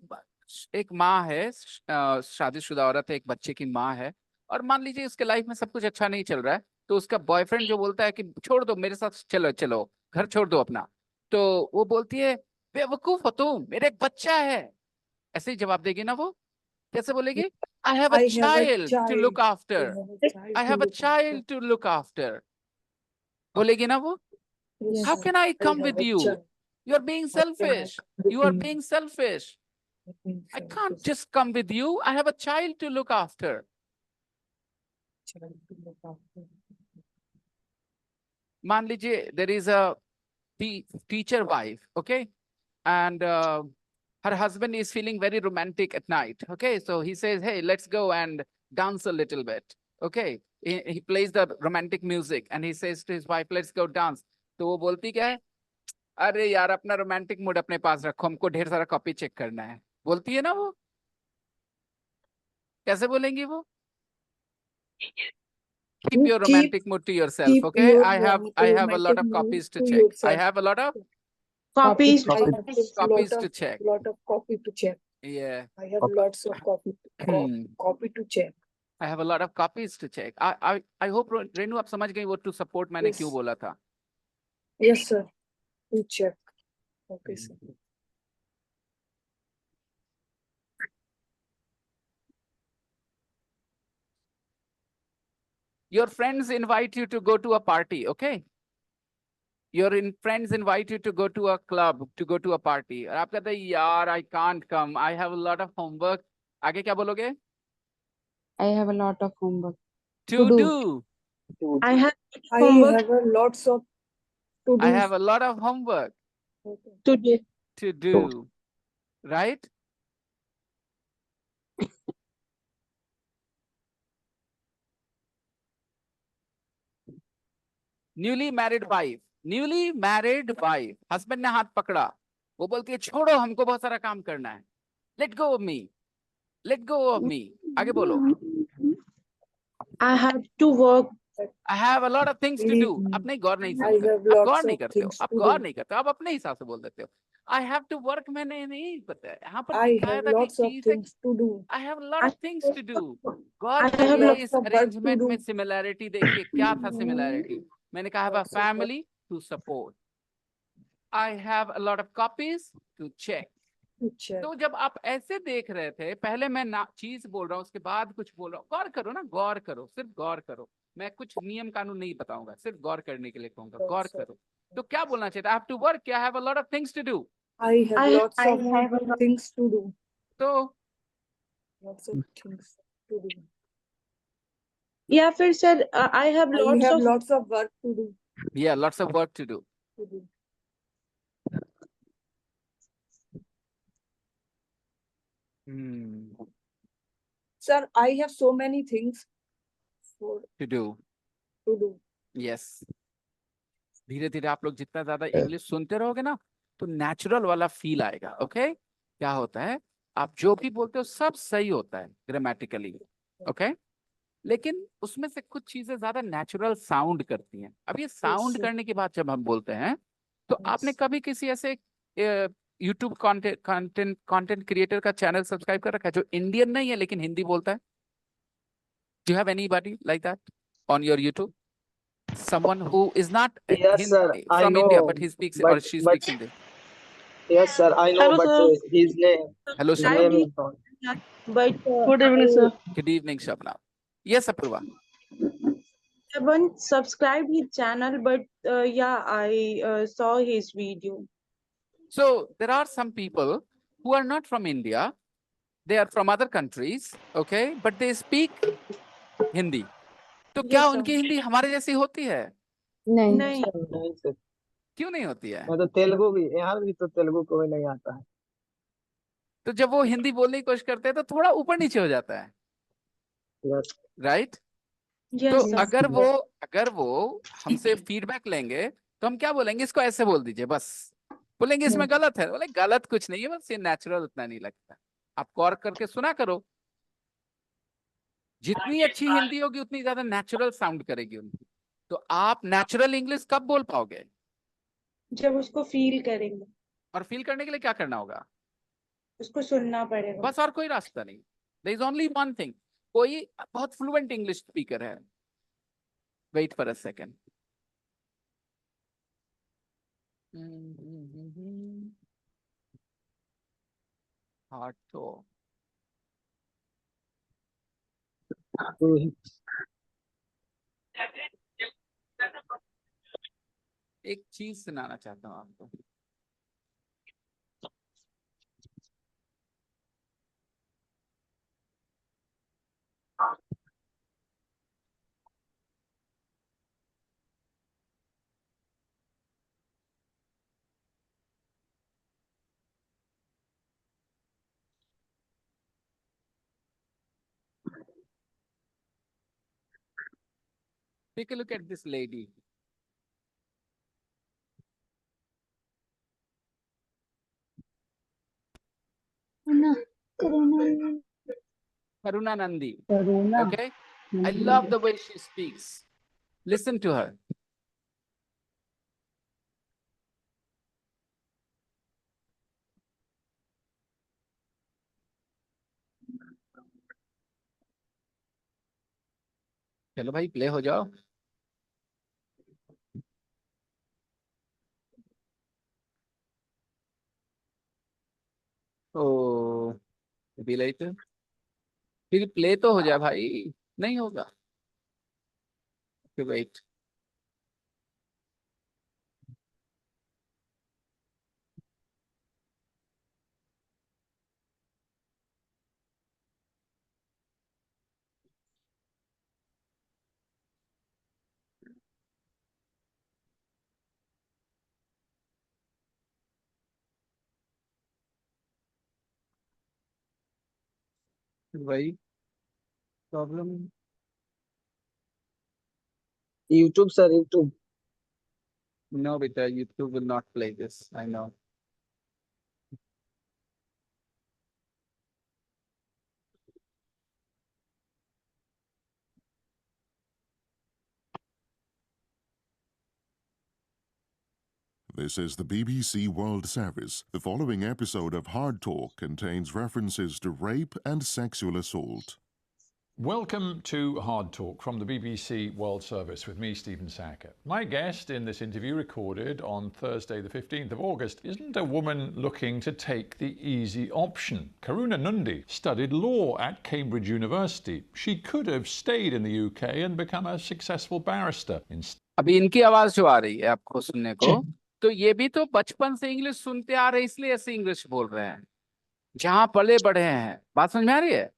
Speaker 2: एक माँ है, शादीशुदा औरत है, एक बच्चे की माँ है, और मान लीजिए उसके लाइफ में सब कुछ अच्छा नहीं चल रहा है, तो उसका बॉयफ्रेंड जो बोलता है कि छोड़ दो मेरे साथ, चलो चलो घर छोड़ दो अपना, तो वो बोलती है बेवकूफ हो तुम, मेरा एक बच्चा है। ऐसे ही जवाब देगी ना वो। कैसे बोलेगी? I have a
Speaker 6: I have a
Speaker 2: child to
Speaker 6: child.
Speaker 2: Look
Speaker 6: I
Speaker 2: after,
Speaker 6: have a child
Speaker 2: I
Speaker 6: to
Speaker 2: have a
Speaker 6: look after.
Speaker 2: Child to look after, बोलेगी ना वो।
Speaker 6: Yes,
Speaker 2: how
Speaker 6: sir.
Speaker 2: Can I
Speaker 6: I
Speaker 2: come
Speaker 6: have
Speaker 2: with
Speaker 6: a
Speaker 2: you,
Speaker 6: child.
Speaker 2: You are being
Speaker 6: How can I
Speaker 2: selfish,
Speaker 6: come with
Speaker 2: you are
Speaker 6: you?
Speaker 2: being selfish. I can't just come with you. I have a child to look after.
Speaker 6: Child to look after.
Speaker 2: मान लीजिए there is a teacher wife, okay, and her husband is feeling very romantic at night. Okay, so he says, "Hey, let's go and dance a little bit." Okay, he plays the romantic music and he says to his wife, "Let's go dance." तो वो बोलती क्या है? अरे यार अपना romantic mood अपने पास रखो, हमको ढेर सारा कॉपी चेक करना है, बोलती है ना वो। कैसे बोलेंगी वो? Keep your
Speaker 6: Keep
Speaker 2: romantic mood to yourself,
Speaker 6: keep
Speaker 2: okay?
Speaker 6: your
Speaker 2: I have a lot
Speaker 6: romantic
Speaker 2: of
Speaker 6: mood
Speaker 2: copies to
Speaker 6: to
Speaker 2: check. I
Speaker 6: yourself.
Speaker 2: have a lot of
Speaker 7: Copies.
Speaker 6: I have
Speaker 2: copies
Speaker 6: lot
Speaker 2: to
Speaker 6: of
Speaker 2: check.
Speaker 6: copy to check.
Speaker 2: Yeah.
Speaker 6: I have
Speaker 4: Copy.
Speaker 6: lots of copy to check.
Speaker 2: I have a lot of copies to check. I hope Renu आप समझ गई वो to support मैंने
Speaker 6: Yes.
Speaker 2: क्यों बोला था।
Speaker 6: Yes, sir. To check. Okay, sir.
Speaker 2: Your friends invite you to go to a party, okay? Friends invite you to go to a club, to go to a party. और आप कहते हैं यार I can't come. I have a lot of homework. आगे क्या बोलोगे?
Speaker 5: I have a lot of homework
Speaker 2: To
Speaker 5: do.
Speaker 2: do.
Speaker 7: I have
Speaker 6: I
Speaker 7: homework
Speaker 6: have a lots of to
Speaker 2: I
Speaker 6: do.
Speaker 2: have a lot of homework
Speaker 7: today.
Speaker 2: to do. Right? Newly married wife, husband ने हाथ पकड़ा, वो बोलती है छोड़ो हमको बहुत सारा काम करना है, let go of me, let go of me. आगे बोलो।
Speaker 7: I have to work.
Speaker 2: I have a lot of things to do.
Speaker 6: Leave me.
Speaker 2: आप नहीं गौर नहीं
Speaker 6: I
Speaker 2: सुनते,
Speaker 6: have
Speaker 2: आप
Speaker 6: lots
Speaker 2: गौर नहीं
Speaker 6: of
Speaker 2: करते हो,
Speaker 6: things
Speaker 2: आप
Speaker 6: to
Speaker 2: गौर
Speaker 6: do.
Speaker 2: नहीं करते हो, आप अपने हिसाब से बोल देते हो। I have to work, मैंने नहीं पता है यहाँ पर
Speaker 6: I
Speaker 2: दिखाया
Speaker 6: have
Speaker 2: था कि
Speaker 6: lots of
Speaker 2: चीज है
Speaker 6: things to do.
Speaker 2: I have a lot
Speaker 7: I
Speaker 2: of things to do. Gaur
Speaker 7: I have
Speaker 2: करिए
Speaker 6: lots
Speaker 2: इस
Speaker 6: of work to
Speaker 2: arrangement
Speaker 6: do.
Speaker 2: में सिमिलैरिटी देखिए, क्या था सिमिलैरिटी? मैंने कहा have a
Speaker 6: Lots of work.
Speaker 2: family to support. I have a lot of copies to check.
Speaker 6: To check.
Speaker 2: तो जब आप ऐसे देख रहे थे, पहले मैं ना चीज बोल रहा हूँ, उसके बाद कुछ बोल रहा हूँ, गौर करो ना, गौर करो, सिर्फ गौर करो। मैं कुछ नियम कानून नहीं बताऊंगा, सिर्फ गौर करने के लिए कहूंगा, गौर करो। तो क्या बोलना चाहिए? I have to work, I have a lot of things to do.
Speaker 6: I have
Speaker 7: I
Speaker 6: lots
Speaker 7: have
Speaker 6: of things to do.
Speaker 2: तो
Speaker 6: Lots of things to do.
Speaker 7: या फिर sir I have
Speaker 6: I
Speaker 7: lots
Speaker 6: have
Speaker 7: of
Speaker 6: lots of work to do.
Speaker 2: yeah, lots of work to do.
Speaker 6: To do. Sir, I have so many things
Speaker 2: To do.
Speaker 6: to do.
Speaker 2: Yes. धीरे धीरे आप लोग जितना ज्यादा English सुनते रहोगे ना, तो नेचुरल वाला फील आएगा। ओके, क्या होता है, आप जो भी बोलते हो सब सही होता है ग्रामेटिकली, ओके, लेकिन उसमें से कुछ चीजें ज्यादा नेचुरल साउंड करती हैं। अब ये साउंड
Speaker 6: sir.
Speaker 2: करने की बात जब हम बोलते हैं, तो
Speaker 6: Yes.
Speaker 2: आपने कभी किसी ऐसे यूट्यूब कंटेंट क्रिएटर का चैनल सब्सक्राइब कर रखा है जो इंडियन नहीं है लेकिन हिंदी बोलता है? Do you have anybody like that on your YouTube? Someone who is not
Speaker 3: Yes, sir. I
Speaker 2: from
Speaker 3: know,
Speaker 2: India, but he speaks or
Speaker 3: but-
Speaker 2: she
Speaker 3: but-
Speaker 2: speaks Hindi.
Speaker 3: Yes, sir. I know,
Speaker 7: Hello,
Speaker 3: but
Speaker 7: sir.
Speaker 3: his name.
Speaker 2: Hello,
Speaker 3: His
Speaker 2: Shabnam.
Speaker 3: name is not.
Speaker 7: but
Speaker 8: Good evening, sir.
Speaker 2: Good evening, Shabnam. Yes, Apurva.
Speaker 7: I haven't subscribed his channel, but yeah, I saw his video.
Speaker 2: So there are some people who are not from India. They are from other countries, okay, but they speak Hindi. तो क्या
Speaker 7: Yes, sir.
Speaker 2: उनकी हिंदी हमारे जैसी होती है?
Speaker 5: नहीं
Speaker 7: नहीं
Speaker 3: नहीं सर,
Speaker 2: क्यों नहीं होती है?
Speaker 3: मैं तो तेलुगु भी, यहाँ भी तो तेलुगु को भी नहीं आता है।
Speaker 2: तो जब वो हिंदी बोलने की कोशिश करते हैं तो थोड़ा ऊपर नीचे हो जाता है,
Speaker 3: Yes.
Speaker 2: राइट?
Speaker 7: yes
Speaker 2: तो
Speaker 7: sir.
Speaker 2: अगर वो हमसे फीडबैक लेंगे तो हम क्या बोलेंगे? इसको ऐसे बोल दीजिए, बस बोलेंगे इसमें गलत है, बोले गलत कुछ नहीं है, बस ये नेचुरल उतना नहीं लगता। आप गौर करके सुना करो, जितनी अच्छी हिंदी होगी उतनी ज्यादा नेचुरल साउंड करेगी उनकी। तो आप नेचुरल इंग्लिश कब बोल पाओगे?
Speaker 7: जब उसको फील करेंगे,
Speaker 2: और फील करने के लिए क्या करना होगा?
Speaker 7: उसको सुनना पड़ेगा।
Speaker 2: बस, और कोई रास्ता नहीं। There is only one thing. कोई बहुत फ्लुएंट इंग्लिश स्पीकर है, wait for a second. Heart तो एक चीज सुनाना चाहता हूँ आपको। Take a look at this lady. Karuna Nandi.
Speaker 5: Karuna.
Speaker 2: Okay? I love the way she speaks. Listen to her. चलो भाई, प्ले हो जाओ। ओ अभी लाइट, फिर प्ले तो हो जाए भाई। नहीं होगा, वेट। भाई problem
Speaker 3: YouTube, sir, YouTube.
Speaker 2: No, beta, YouTube will not play this. I know.
Speaker 11: This is the BBC World Service. The following episode of Hard Talk contains references to rape and sexual assault.
Speaker 12: Welcome to Hard Talk from the BBC World Service with me, Stephen Sackett. My guest in this interview, recorded on Thursday the 15th of August, isn't a woman looking to take the easy option. Karuna Nundy studied law at Cambridge University. She could have stayed in the UK and become a successful barrister.
Speaker 2: अभी इनकी आवाज जो आ रही है आपको सुनने को, तो ये भी तो बचपन से इंग्लिश सुनते आ रहे, इसलिए ऐसे इंग्लिश बोल रहे हैं। जहां पले बढ़े हैं, बात समझ में आ रही है?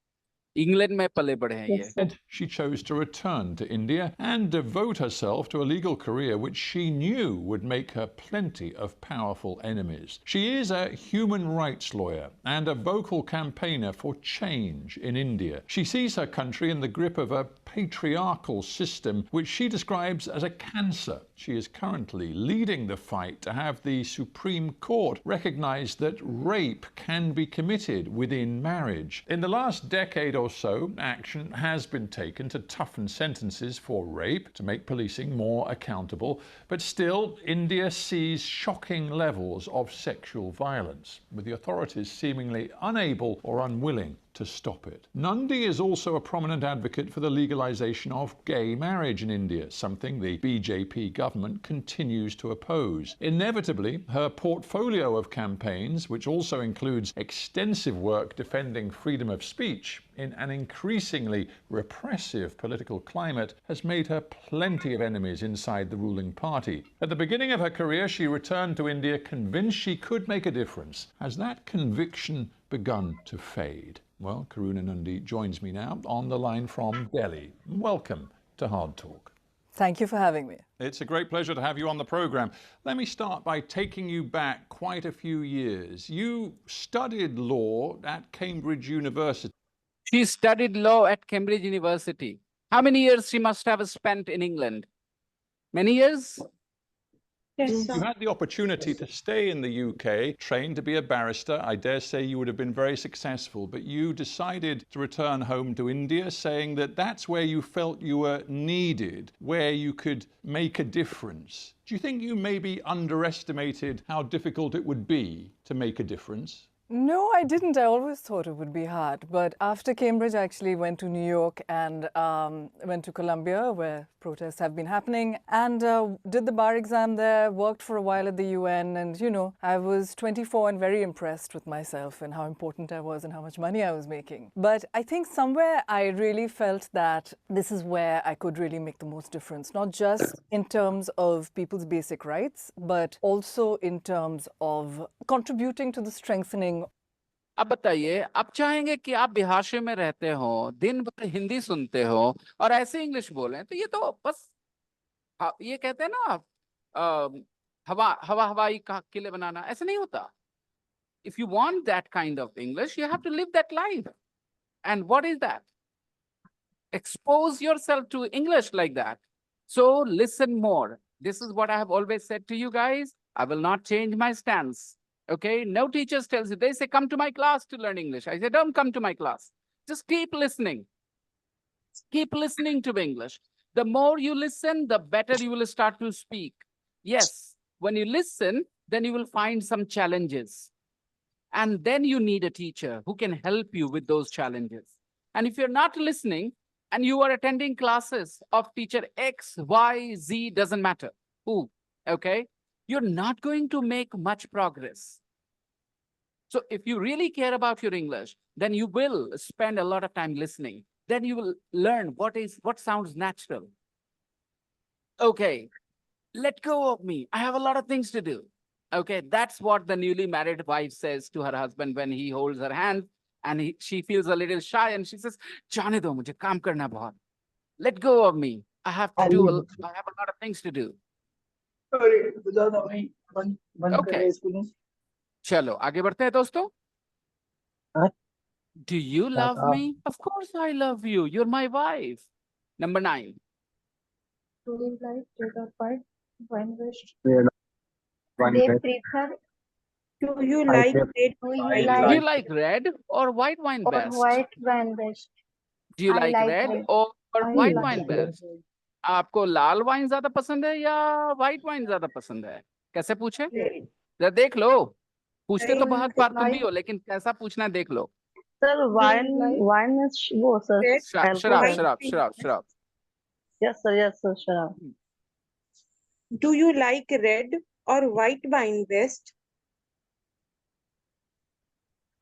Speaker 2: इंग्लैंड में पले बढ़े हैं ये।
Speaker 12: She chose to return to India and devote herself to a legal career which she knew would make her plenty of powerful enemies. She is a human rights lawyer and a vocal campaigner for change in India. She sees her country in the grip of a patriarchal system which she describes as a cancer. She is currently leading the fight to have the Supreme Court recognize that rape can be committed within marriage. In the last decade or so, action has been taken to toughen sentences for rape to make policing more accountable, but still India sees shocking levels of sexual violence, with the authorities seemingly unable or unwilling to stop it. Nundy is also a prominent advocate for the legalization of gay marriage in India, something the BJP government continues to oppose. Inevitably, her portfolio of campaigns, which also includes extensive work defending freedom of speech in an increasingly repressive political climate, has made her plenty of enemies inside the ruling party. At the beginning of her career, she returned to India convinced she could make a difference. Has that conviction begun to fade? Well, Karuna Nundy joins me now on the line from Delhi. Welcome to Hard Talk.
Speaker 13: Thank you for having me.
Speaker 12: It's a great pleasure to have you on the program. Let me start by taking you back quite a few years. You studied law at Cambridge University.
Speaker 2: She studied law at Cambridge University. How many years she must have spent in England? Many years?
Speaker 7: Yes,
Speaker 12: You
Speaker 7: sir.
Speaker 12: had the opportunity to stay in the UK, train to be a barrister. I dare say you would have been very successful, but you decided to return home to India, saying that that's where you felt you were needed, where you could make a difference. Do you think you maybe underestimated how difficult it would be to make a difference?
Speaker 13: No, I didn't. I always thought it would be hard. But after Cambridge, I actually went to New York and went to Columbia, where protests have been happening, and did the bar exam there, worked for a while at the UN. And, you know, I was 24 and very impressed with myself and how important I was and how much money I was making. But I think somewhere I really felt that this is where I could really make the most difference, not just in terms of people's basic rights, but also in terms of contributing to the strengthening.
Speaker 2: अब बताइए, आप चाहेंगे कि आप बिहार में रहते हो, दिन भर हिंदी सुनते हो और ऐसे इंग्लिश बोलें, तो ये तो बस ये कहते हैं ना हवाई का किले बनाना, ऐसे नहीं होता. If you want that kind of English, you have to live that life. And what is that? Expose yourself to English like that. So listen more. This is what I have always said to you guys. I will not change my stance. Okay, no teachers tells you, they say, come to my class to learn English. I say, don't come to my class. Just keep listening. Keep listening to English. The more you listen, the better you will start to speak. Yes, when you listen, then you will find some challenges. And then you need a teacher who can help you with those challenges. And if you're not listening and you are attending classes of teacher X, Y, Z, doesn't matter who, okay? You're not going to make much progress. So if you really care about your English, then you will spend a lot of time listening. Then you will learn what sounds natural. Okay, let go of me. I have a lot of things to do. Okay, that's what the newly married wife says to her husband when he holds her hand and she feels a little shy and she says, "Jaane do mujhe kaam karna bahut. Let go of me. I have a lot of things to do." Okay. चलो आगे बढ़ते हैं दोस्तों. Do you love me? Of course I love you. You're my wife. Number 9.
Speaker 5: Do you like red or white wine vest?
Speaker 8: They prefer
Speaker 7: Do you like red?
Speaker 2: Do you like red or white wine
Speaker 8: or
Speaker 2: best?
Speaker 8: white wine vest.
Speaker 2: Do you
Speaker 8: I
Speaker 2: like
Speaker 8: like
Speaker 2: red
Speaker 8: red.
Speaker 2: or
Speaker 5: I
Speaker 2: white
Speaker 5: like
Speaker 2: wine
Speaker 5: red.
Speaker 2: best? आपको लाल wine ज्यादा पसंद है या white wine ज्यादा पसंद है? कैसे पूछे? जरा देख लो. पूछते तो बहुत बार तुम भी हो, लेकिन कैसा पूछना है देख लो.
Speaker 8: Sir, wine is वो sir.
Speaker 2: शराब.
Speaker 8: Yes sir, sure.
Speaker 7: Do you like red or white wine best?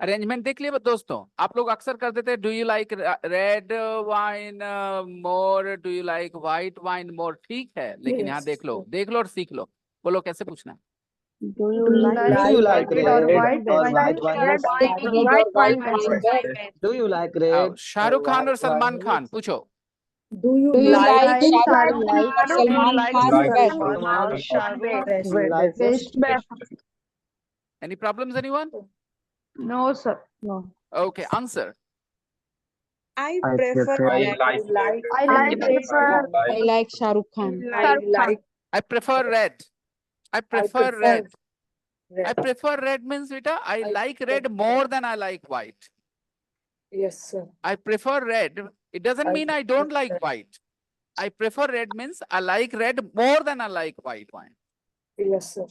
Speaker 2: Arrangement देख लिया दोस्तों. आप लोग अक्सर कर देते हैं, do you like red wine more, do you like white wine more. ठीक है, लेकिन यहाँ देख लो और सीख लो. बोलो कैसे पूछना है.
Speaker 5: Do you like red or white wine?
Speaker 3: Do you like red?
Speaker 2: Shahrukh Khan और सलमान खान पूछो.
Speaker 6: Do you
Speaker 5: like
Speaker 2: Any problems, anyone?
Speaker 5: No, sir. No.
Speaker 2: Okay, answer.
Speaker 7: I prefer
Speaker 9: I
Speaker 5: like Shah Rukh Khan.
Speaker 2: I prefer red. I prefer red. I prefer red means beta, I like red more than I like white.
Speaker 6: Yes, sir.
Speaker 2: I prefer red. It doesn't mean I don't like white. I prefer red means I like red more than I like white wine.
Speaker 6: Yes, sir.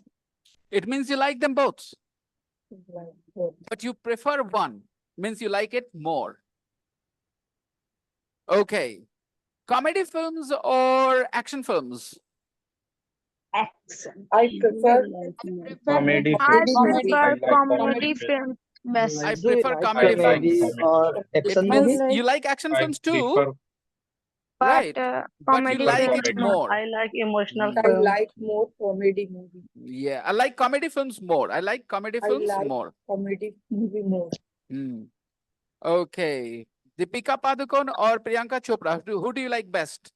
Speaker 2: It means you like them both. But you prefer one, means you like it more. Okay. Comedy films or action films?
Speaker 8: Action.
Speaker 6: I prefer
Speaker 9: Comedy.
Speaker 1: comedy film best.
Speaker 2: I prefer comedy films.
Speaker 3: Or
Speaker 2: It
Speaker 3: action
Speaker 2: means
Speaker 3: movie?
Speaker 2: you like action films too,
Speaker 9: prefer
Speaker 2: right?
Speaker 1: But
Speaker 2: But
Speaker 1: comedy
Speaker 2: you like
Speaker 1: films
Speaker 2: it
Speaker 1: no.
Speaker 2: more.
Speaker 8: I like emotional
Speaker 6: I
Speaker 8: film.
Speaker 6: like more comedy movie.
Speaker 2: Yeah, I like comedy films more. I like comedy
Speaker 6: I
Speaker 2: films
Speaker 6: like
Speaker 2: more.
Speaker 6: comedy movie more.
Speaker 2: Okay. Deepika Padukone or Priyanka Chopra? Who do you like best?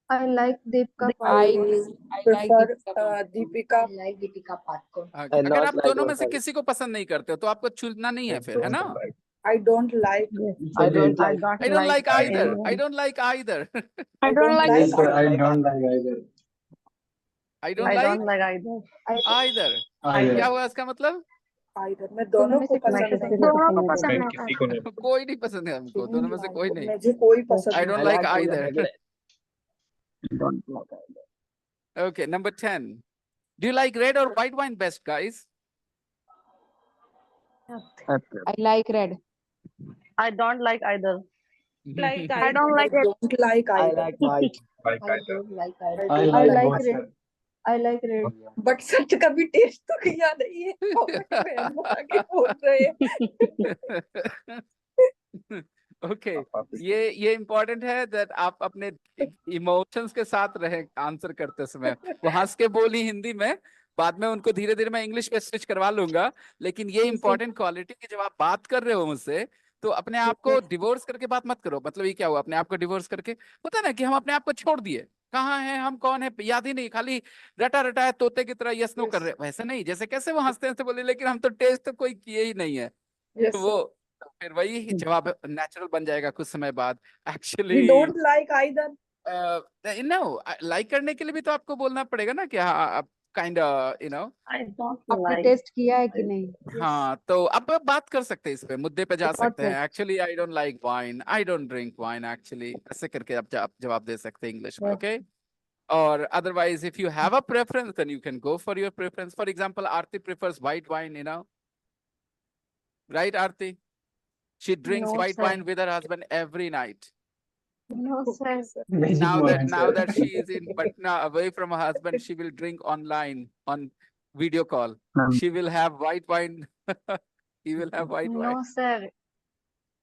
Speaker 5: I like Deepika
Speaker 6: I
Speaker 5: Padukone.
Speaker 6: prefer Deepika.
Speaker 8: like Deepika Padukone.
Speaker 2: अगर
Speaker 3: not
Speaker 2: आप
Speaker 3: like
Speaker 2: दोनों में
Speaker 3: both
Speaker 2: से
Speaker 3: of
Speaker 2: किसी को पसंद नहीं करते हो तो आपको चुनना नहीं है फिर, है ना?
Speaker 6: I don't like.
Speaker 3: I don't like.
Speaker 2: I don't like either. I don't like either.
Speaker 1: I don't like
Speaker 9: Yes, sir, I don't like either.
Speaker 2: I don't
Speaker 8: I
Speaker 2: like
Speaker 8: don't like either.
Speaker 2: either.
Speaker 9: Either.
Speaker 2: क्या हुआ इसका मतलब?
Speaker 6: Either मैं दोनों को
Speaker 5: से कोई
Speaker 6: पसंद
Speaker 5: किसी
Speaker 6: नहीं
Speaker 5: को
Speaker 8: दोनों
Speaker 5: पसंद
Speaker 8: को
Speaker 5: नहीं
Speaker 8: पसंद
Speaker 9: किसी
Speaker 8: नहीं
Speaker 9: को नहीं
Speaker 2: है। कोई नहीं पसंद है हमको, दोनों में से कोई नहीं.
Speaker 6: मुझे कोई पसंद
Speaker 2: I
Speaker 6: नहीं
Speaker 2: don't
Speaker 3: I
Speaker 2: like
Speaker 3: like
Speaker 2: either.
Speaker 3: either.
Speaker 4: Don't like either.
Speaker 2: Okay, number 10. Do you like red or white wine best, guys?
Speaker 4: April.
Speaker 5: I like red.
Speaker 8: I don't like either.
Speaker 7: Like
Speaker 8: I don't like
Speaker 6: I
Speaker 8: it.
Speaker 6: don't like
Speaker 3: I
Speaker 6: either.
Speaker 3: like white.
Speaker 9: Like
Speaker 5: I
Speaker 9: either.
Speaker 5: don't like either.
Speaker 9: I
Speaker 5: I
Speaker 9: like
Speaker 5: like
Speaker 9: both,
Speaker 5: red.
Speaker 9: sir.
Speaker 5: I like red.
Speaker 6: But सच कभी taste तो किया नहीं है और मेरी बहन बता के बोल रहे हैं.
Speaker 2: Okay, ये इम्पोर्टेंट है that आप अपने इमोशंस के साथ रहे आंसर करते समय. वो हंस के बोली हिंदी में, बाद में उनको धीरे धीरे मैं इंग्लिश पे स्विच करवा लूंगा. लेकिन ये इम्पोर्टेंट क्वालिटी कि जब आप बात कर रहे हो मुझसे, तो अपने आप को डिवोर्स करके बात मत करो. मतलब ये क्या हुआ, अपने आप को डिवोर्स करके? होता है ना कि हम अपने आप को छोड़ दिए, कहाँ है हम, कौन है, याद ही नहीं, खाली रटा रटा है तोते की तरह यस नो कर रहे. वैसे नहीं, जैसे कैसे वो हंसते हंसते बोले, लेकिन हम तो टेस्ट तो कोई किए ही नहीं है.
Speaker 6: Yes,
Speaker 2: तो वो फिर वही जवाब नेचुरल बन जाएगा कुछ समय बाद.
Speaker 6: we
Speaker 2: actually
Speaker 6: don't like either.
Speaker 2: No, like करने के लिए भी तो आपको बोलना पड़ेगा ना कि हाँ, काइंड
Speaker 8: I don't
Speaker 5: आपने
Speaker 8: like.
Speaker 5: टेस्ट किया है कि नहीं?
Speaker 2: हाँ, तो अब बात कर सकते हैं, इस पे मुद्दे पे जा
Speaker 5: Not
Speaker 2: सकते हैं.
Speaker 5: yet.
Speaker 2: Actually I don't like wine, I don't drink wine actually, ऐसे करके आप जवाब दे सकते हैं इंग्लिश में. Okay. Or otherwise, if you have a preference, then you can go for your preference. For example, Aarti prefers white wine, right, Aarti? She drinks
Speaker 8: No,
Speaker 2: white
Speaker 8: sir.
Speaker 2: wine with her husband every night.
Speaker 8: No, sir.
Speaker 9: Magic
Speaker 2: Now
Speaker 9: moment,
Speaker 2: that
Speaker 9: sir.
Speaker 2: she is in Patna, away from her husband, she will drink online on video call. She will have white wine. He will have white wine.
Speaker 8: No, sir.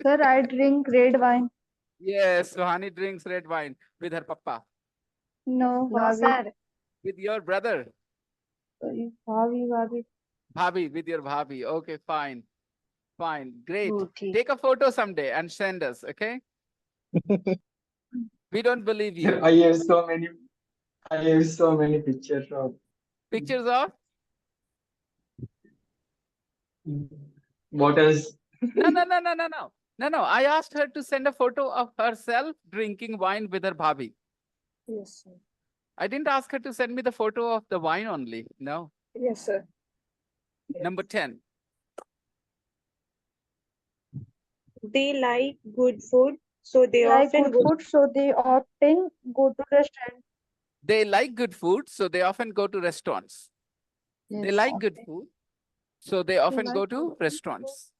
Speaker 5: Sir, I drink red wine.
Speaker 2: Yes, Suhani drinks red wine with her papa,
Speaker 5: No,
Speaker 8: No,
Speaker 5: Bhavi.
Speaker 8: sir.
Speaker 2: with your brother,
Speaker 5: Sorry, Bhavi.
Speaker 2: bhabhi, with your bhabhi. Okay, fine, great.
Speaker 8: Okay.
Speaker 2: Take a photo someday and send us. Okay. We don't believe you.
Speaker 9: I have so many pictures of
Speaker 2: Pictures of?
Speaker 9: bottles.
Speaker 2: No. I asked her to send a photo of herself drinking wine with her bhabhi.
Speaker 6: Yes, sir.
Speaker 2: I didn't ask her to send me the photo of the wine only. No.
Speaker 6: Yes, sir.
Speaker 2: Number 10.
Speaker 7: They like good food, so they
Speaker 5: Like
Speaker 7: often
Speaker 5: good
Speaker 7: go.
Speaker 5: food, so they often go to restaurant.
Speaker 2: They like good food, so they often go to restaurants. They
Speaker 5: Yes,
Speaker 2: like good food, so they often
Speaker 5: like
Speaker 2: go
Speaker 5: good
Speaker 2: to
Speaker 5: food,
Speaker 2: restaurants.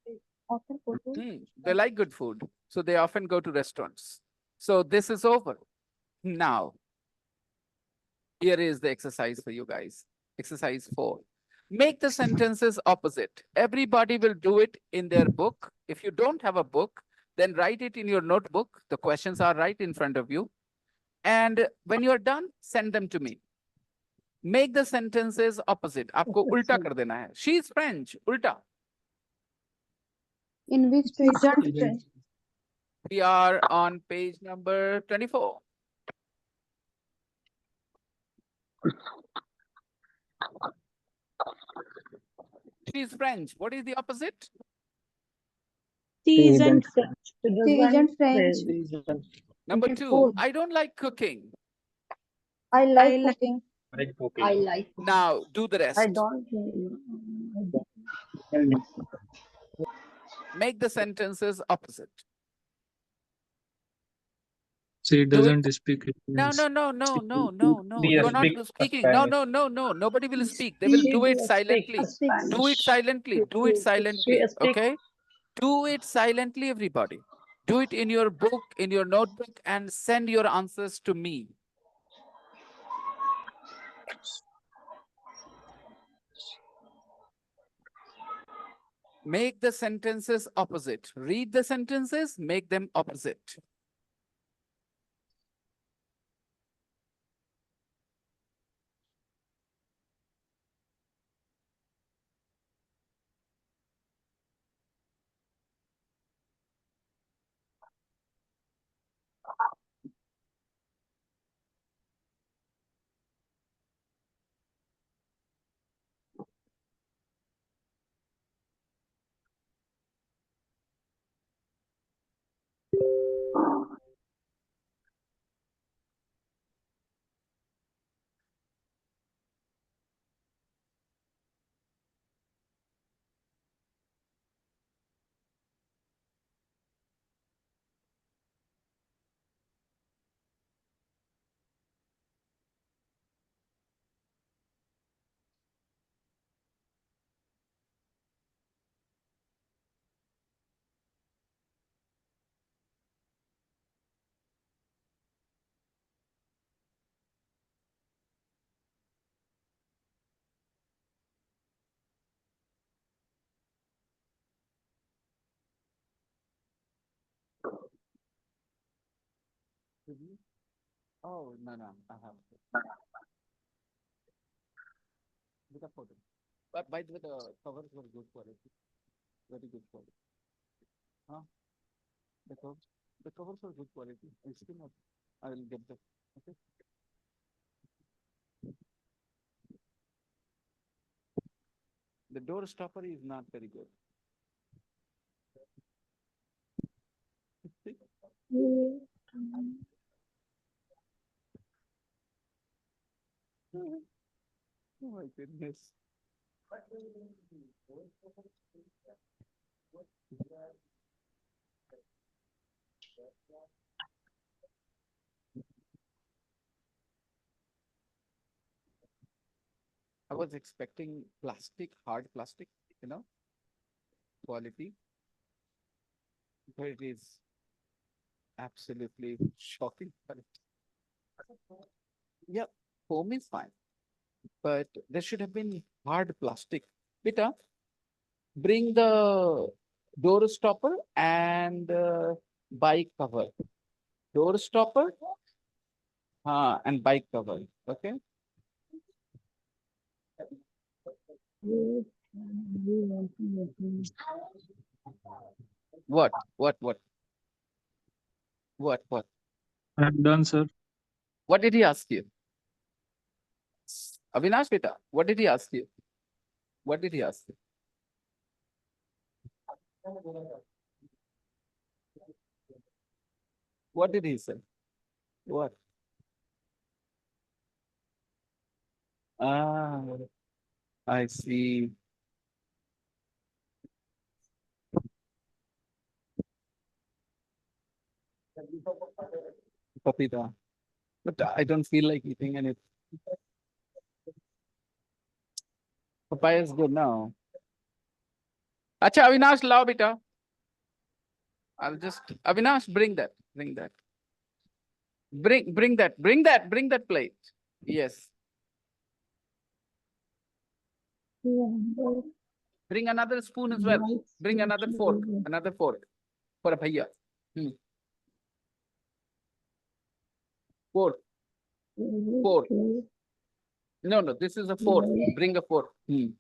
Speaker 5: often go to
Speaker 2: They like good food, so they often go to restaurants. So this is over. Now, here is the exercise for you guys. Exercise 4. Make the sentences opposite. Everybody will do it in their book. If you don't have a book, then write it in your notebook. The questions are right in front of you. And when you're done, send them to me. Make the sentences opposite. आपको उल्टा कर देना है. She is French. उल्टा.
Speaker 5: In which page?
Speaker 2: We are on page number 24. She is French. What is the opposite?
Speaker 7: She isn't French.
Speaker 5: She isn't French.
Speaker 2: Number
Speaker 5: It is
Speaker 2: 2.
Speaker 5: food.
Speaker 2: I don't like cooking.
Speaker 5: I like cooking.
Speaker 9: Like cooking.
Speaker 8: I like.
Speaker 2: Now do the rest.
Speaker 8: I don't.
Speaker 2: Make the sentences opposite.
Speaker 10: She
Speaker 2: Do it.
Speaker 10: doesn't speak
Speaker 2: No.
Speaker 10: English.
Speaker 9: They
Speaker 2: You are not
Speaker 9: speak
Speaker 2: speaking.
Speaker 9: Spanish.
Speaker 2: No. Nobody will speak. They will do it silently. Do it silently. Do it silently. Okay? Do it silently, everybody. Do it in your book, in your notebook, and send your answers to me. Make the sentences opposite. Read the sentences, make them opposite. Mhm. Oh, no, no, I have. With a photo. But by the way, the covers were good quality. Very good quality. Huh? The covers, the covers were good quality. I still not. I will get them. Okay. The door stopper is not very good. Oh my goodness. I was expecting plastic, hard plastic, quality, but it is absolutely shocking quality. Yep, foam is fine, but there should have been hard plastic. Beta, bring the door stopper and bike cover. Door stopper, and bike cover. Okay. What? What? What? What? What?
Speaker 10: I'm done, sir.
Speaker 2: What did he ask you? Avinash beta, what did he ask you? What did he ask you? What did he say? What? Ah, I see. Papita. But I don't feel like eating anything. Papaya is good now. Acha, Avinash, lao beta. I'll just, Avinash, bring that. Bring that. Bring that. Bring that. Bring that plate. Yes. Bring another spoon as well. Bring another fork. Another fork. For a bhaiya. Fork. Fork. No, no, this is a fork. Bring a fork.
Speaker 5: Yes.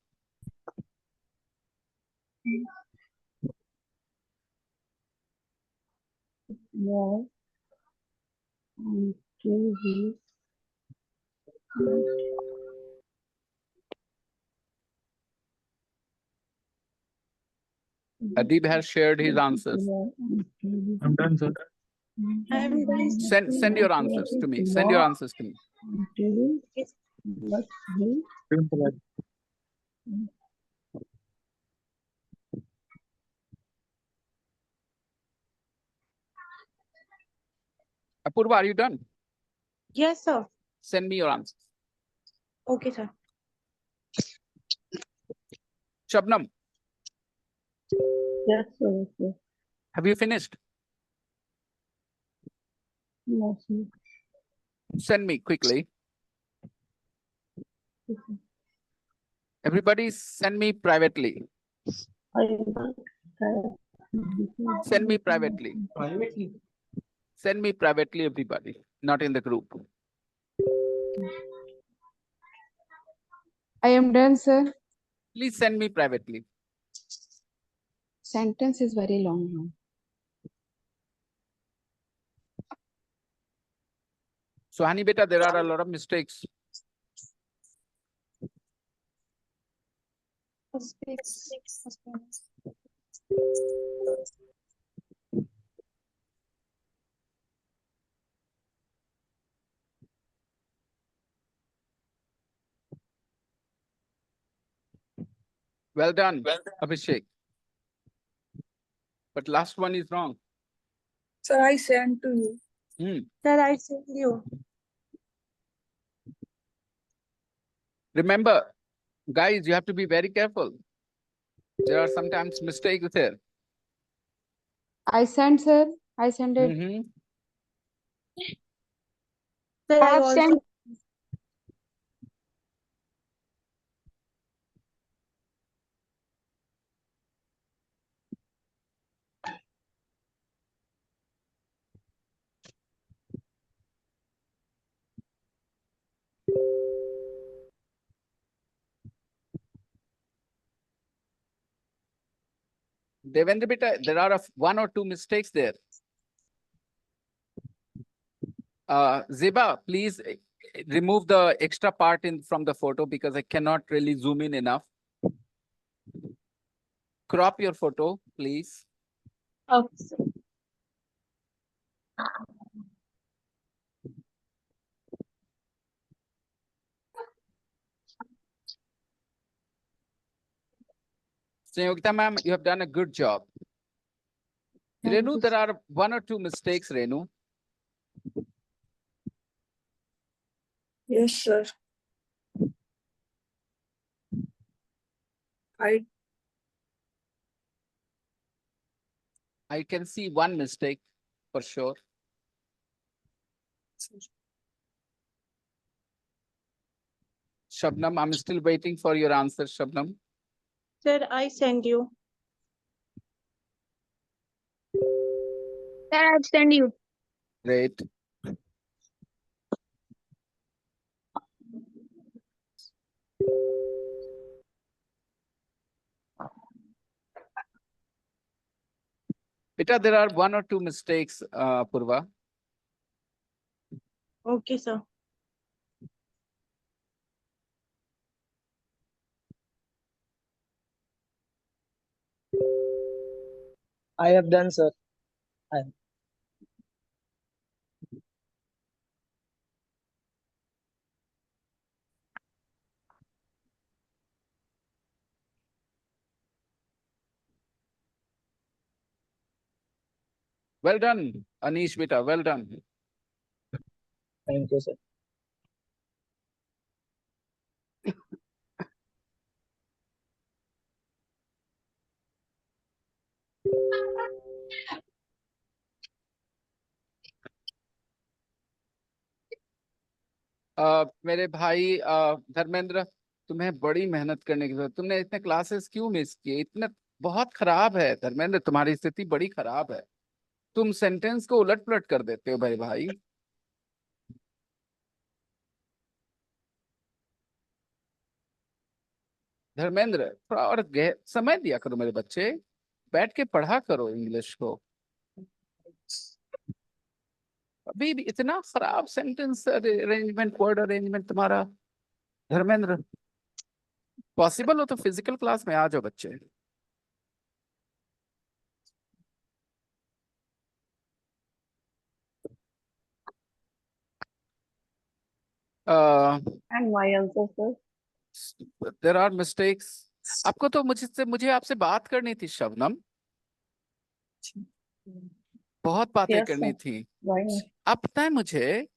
Speaker 2: Adib has shared his answers.
Speaker 10: I'm done, sir.
Speaker 7: I'm done.
Speaker 2: Send your answers to me. Send your answers to me. Apurva, are you done?
Speaker 7: Yes, sir.
Speaker 2: Send me your answers.
Speaker 7: Okay, sir.
Speaker 2: Shabnam,
Speaker 5: Yes, sir. Yes,
Speaker 2: have you finished?
Speaker 5: yes, yes.
Speaker 2: Send me quickly. Everybody send me privately. Send me privately.
Speaker 9: Privately.
Speaker 2: Send me privately, everybody, not in the group.
Speaker 5: I am done, sir.
Speaker 2: Please send me privately.
Speaker 5: Sentence is very long now.
Speaker 2: So, Hani beta, there are a lot of mistakes. Well done, Abhishek. But last one is wrong.
Speaker 6: Sir, I sent to you.
Speaker 7: Sir, I sent you.
Speaker 2: Remember, guys, you have to be very careful. There are sometimes mistakes there.
Speaker 5: I sent, sir. I sent it.
Speaker 7: Sir,
Speaker 5: I
Speaker 7: I
Speaker 5: have
Speaker 7: also
Speaker 5: sent.
Speaker 2: Devendra beta, there are one or two mistakes there. Ziba, please remove the extra part from the photo because I cannot really zoom in enough. Crop your photo, please.
Speaker 8: Okay, sir.
Speaker 2: Sanyogita ma'am, you have done a good job.
Speaker 8: Thank
Speaker 2: Renu,
Speaker 8: you,
Speaker 2: there
Speaker 8: sir.
Speaker 2: are one or two mistakes, Renu.
Speaker 6: Yes, sir.
Speaker 2: I can see one mistake for sure. Shabnam, I'm still waiting for your answer, Shabnam.
Speaker 7: Sir, I send you.
Speaker 1: Sir, I've sent you.
Speaker 2: Great. Beta, there are one or two mistakes, Purva.
Speaker 7: Okay, sir.
Speaker 3: I have done, sir.
Speaker 2: Well done, Anish beta, well done.
Speaker 3: Thank you, sir.
Speaker 2: मेरे भाई धर्मेंद्र, तुम्हें बड़ी मेहनत करने की जरूरत। तुमने इतने क्लासेस क्यों मिस किए? इतने बहुत खराब है धर्मेंद्र, तुम्हारी स्थिति बड़ी खराब है। तुम सेंटेंस को उलट पुलट कर देते हो भाई। धर्मेंद्र, थोड़ा और समय दिया करो मेरे बच्चे, बैठ के पढ़ा करो इंग्लिश को। अभी भी इतना खराब सेंटेंस अरेंजमेंट, वर्ड अरेंजमेंट तुम्हारा। धर्मेंद्र, पॉसिबल हो तो फिजिकल क्लास में आ जाओ बच्चे।
Speaker 8: And my answer, sir.
Speaker 2: There are mistakes. आपको तो मुझे आपसे बात करनी थी शबनम, बहुत बातें
Speaker 8: Yes,
Speaker 2: करनी
Speaker 8: sir.
Speaker 2: थी।
Speaker 8: Why not?
Speaker 2: आप पता है मुझे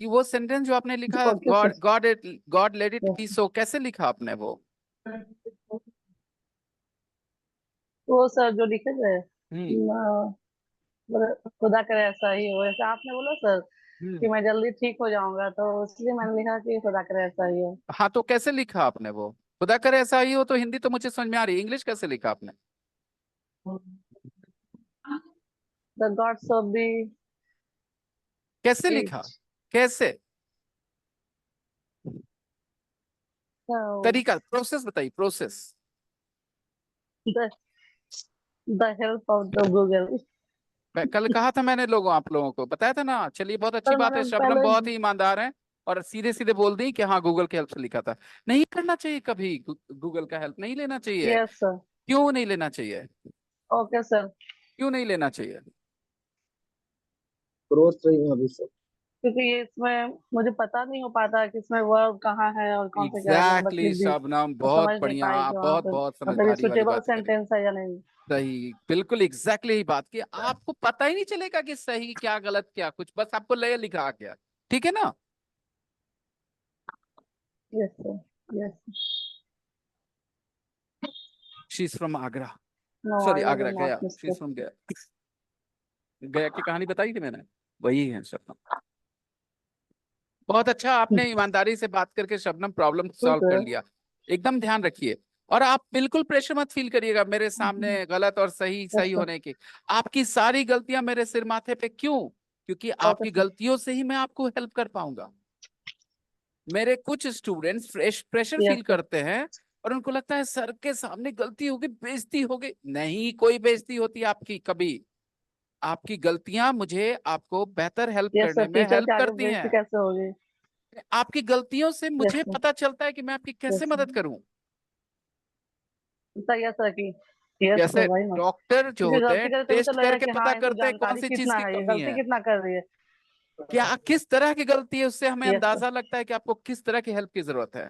Speaker 2: कि वो सेंटेंस जो आपने लिखा,
Speaker 8: Okay, sir.
Speaker 2: God let it
Speaker 8: Yes.
Speaker 2: Be so, कैसे लिखा आपने वो?
Speaker 8: वो सर जो लिखे थे,
Speaker 2: हम्म
Speaker 8: खुदा करे ऐसा ही हो। ऐसा आपने बोला सर कि
Speaker 2: हम्म।
Speaker 8: मैं जल्दी ठीक हो जाऊंगा, तो इसलिए मैंने लिखा कि खुदा करे ऐसा ही हो।
Speaker 2: हाँ, तो कैसे लिखा आपने वो? खुदा करे ऐसा ही हो तो हिंदी तो मुझे समझ में आ रही है, इंग्लिश कैसे लिखा आपने?
Speaker 8: The gods of the
Speaker 2: कैसे लिखा? कैसे?
Speaker 8: so,
Speaker 2: तरीका, प्रोसेस बताइए, process.
Speaker 8: the help of the Google.
Speaker 2: मैं कल कहा था, मैंने आप लोगों को बताया था ना। चलिए, बहुत अच्छी
Speaker 8: सर
Speaker 2: बात है,
Speaker 8: मैंने
Speaker 2: शबनम
Speaker 8: पहले
Speaker 2: बहुत ही ईमानदार है और सीधे सीधे बोल दी कि हाँ गूगल की हेल्प से लिखा था। नहीं करना चाहिए कभी, गूगल का हेल्प नहीं लेना चाहिए।
Speaker 8: Yes sir.
Speaker 2: क्यों नहीं लेना चाहिए?
Speaker 8: Okay sir.
Speaker 2: क्यों नहीं लेना चाहिए?
Speaker 3: ग्रोथ रही हूँ अभी सर।
Speaker 8: क्योंकि ये इसमें मुझे पता नहीं हो पाता कि इसमें वर्ब कहाँ है और कौन से
Speaker 2: एग्जैक्टली शबनम, बहुत
Speaker 8: समझ नहीं
Speaker 2: बढ़िया,
Speaker 8: पाई
Speaker 2: आप
Speaker 8: कि
Speaker 2: बहुत
Speaker 8: वहाँ
Speaker 2: बहुत
Speaker 8: पे मतलब ये
Speaker 2: समझदारी वाली
Speaker 8: सुटेबल
Speaker 2: बात करी।
Speaker 8: सेंटेंस है या नहीं।
Speaker 2: सही, बिल्कुल एग्जैक्टली यही बात की। आपको पता ही नहीं चलेगा कि सही क्या गलत क्या कुछ, बस आपको ले लिखा आ गया। ठीक है ना?
Speaker 8: Yes sir, yes.
Speaker 2: She is from Agra,
Speaker 8: no
Speaker 2: sorry
Speaker 8: I was
Speaker 2: Agra, गया।
Speaker 8: नॉट
Speaker 2: शी इज फ्रॉम गया। गया की कहानी बताई थी मैंने, वही है शबनम। बहुत अच्छा, आपने ईमानदारी से बात करके शबनम प्रॉब्लम सॉल्व कर लिया। एकदम ध्यान रखिए और आप बिल्कुल प्रेशर मत फील करिएगा मेरे सामने गलत और सही सही होने की। आपकी सारी गलतियां मेरे सिर माथे पे क्यों? क्योंकि आपकी गलतियों से ही मैं आपको हेल्प कर पाऊंगा। मेरे कुछ स्टूडेंट्स प्रेशर फील करते हैं और उनको लगता है सर के सामने गलती होगी, बेइज्जती होगी। नहीं, कोई बेइज्जती होती है आपकी कभी। आपकी गलतियां मुझे आपको बेहतर हेल्प करने में हेल्प करती हैं।
Speaker 7: कैसे होगी?
Speaker 2: आपकी गलतियों से मुझे
Speaker 7: sir.
Speaker 2: पता चलता है कि मैं आपकी कैसे
Speaker 7: Yes,
Speaker 2: मदद
Speaker 7: sir.
Speaker 2: करूं।
Speaker 7: यस सर की यस
Speaker 2: जैसे
Speaker 7: सर, भाई ना
Speaker 2: डॉक्टर जो
Speaker 7: क्योंकि
Speaker 2: होते
Speaker 7: गलती
Speaker 2: हैं
Speaker 7: करे तभी तो
Speaker 2: टेस्ट
Speaker 7: लगेगा
Speaker 2: करके
Speaker 7: कि
Speaker 2: पता
Speaker 7: हाँ, इसको
Speaker 2: करते हैं कौन
Speaker 7: जानकारी
Speaker 2: सी चीज
Speaker 7: कितना
Speaker 2: की
Speaker 7: है, ये
Speaker 2: कमी
Speaker 7: गलती
Speaker 2: है।
Speaker 7: कितना कर रही है।
Speaker 2: क्या किस तरह की गलती है, उससे हमें
Speaker 7: Yes, sir.
Speaker 2: अंदाजा लगता है कि आपको किस तरह की हेल्प की जरूरत है।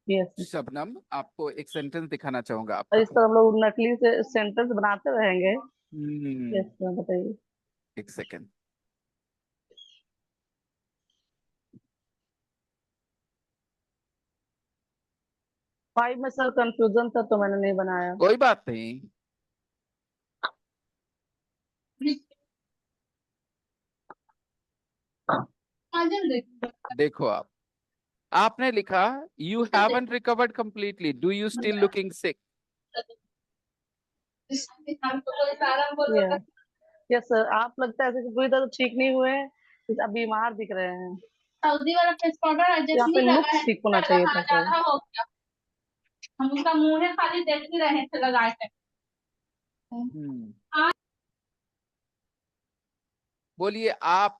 Speaker 7: Yes sir.
Speaker 2: शबनम, आपको एक सेंटेंस दिखाना चाहूंगा
Speaker 7: और
Speaker 2: आपका।
Speaker 7: इस तरह हम लोग नकली से सेंटेंस बनाते रहेंगे।
Speaker 2: हम्म,
Speaker 7: यस सर, बताइए।
Speaker 2: एक सेकेंड।
Speaker 7: फाइव में सर कंफ्यूजन था तो मैंने नहीं बनाया।
Speaker 2: कोई बात नहीं। देखो आपने लिखा you haven't recovered completely, do you still looking sick.
Speaker 7: Yes sir, आप लगता है ऐसे कि पूरी तरह ठीक नहीं हुए हैं, आप बीमार दिख रहे हैं।
Speaker 8: सऊदी वाला फेस पाउडर एडजस्ट
Speaker 7: यहाँ पे
Speaker 8: नहीं
Speaker 7: लुक
Speaker 8: लगा है,
Speaker 7: ठीक होना चाहिए था सर।
Speaker 8: ज्यादा हो गया। हम उसका मुंह है खाली देख ही रहे थे लगा के।
Speaker 2: बोलिए आप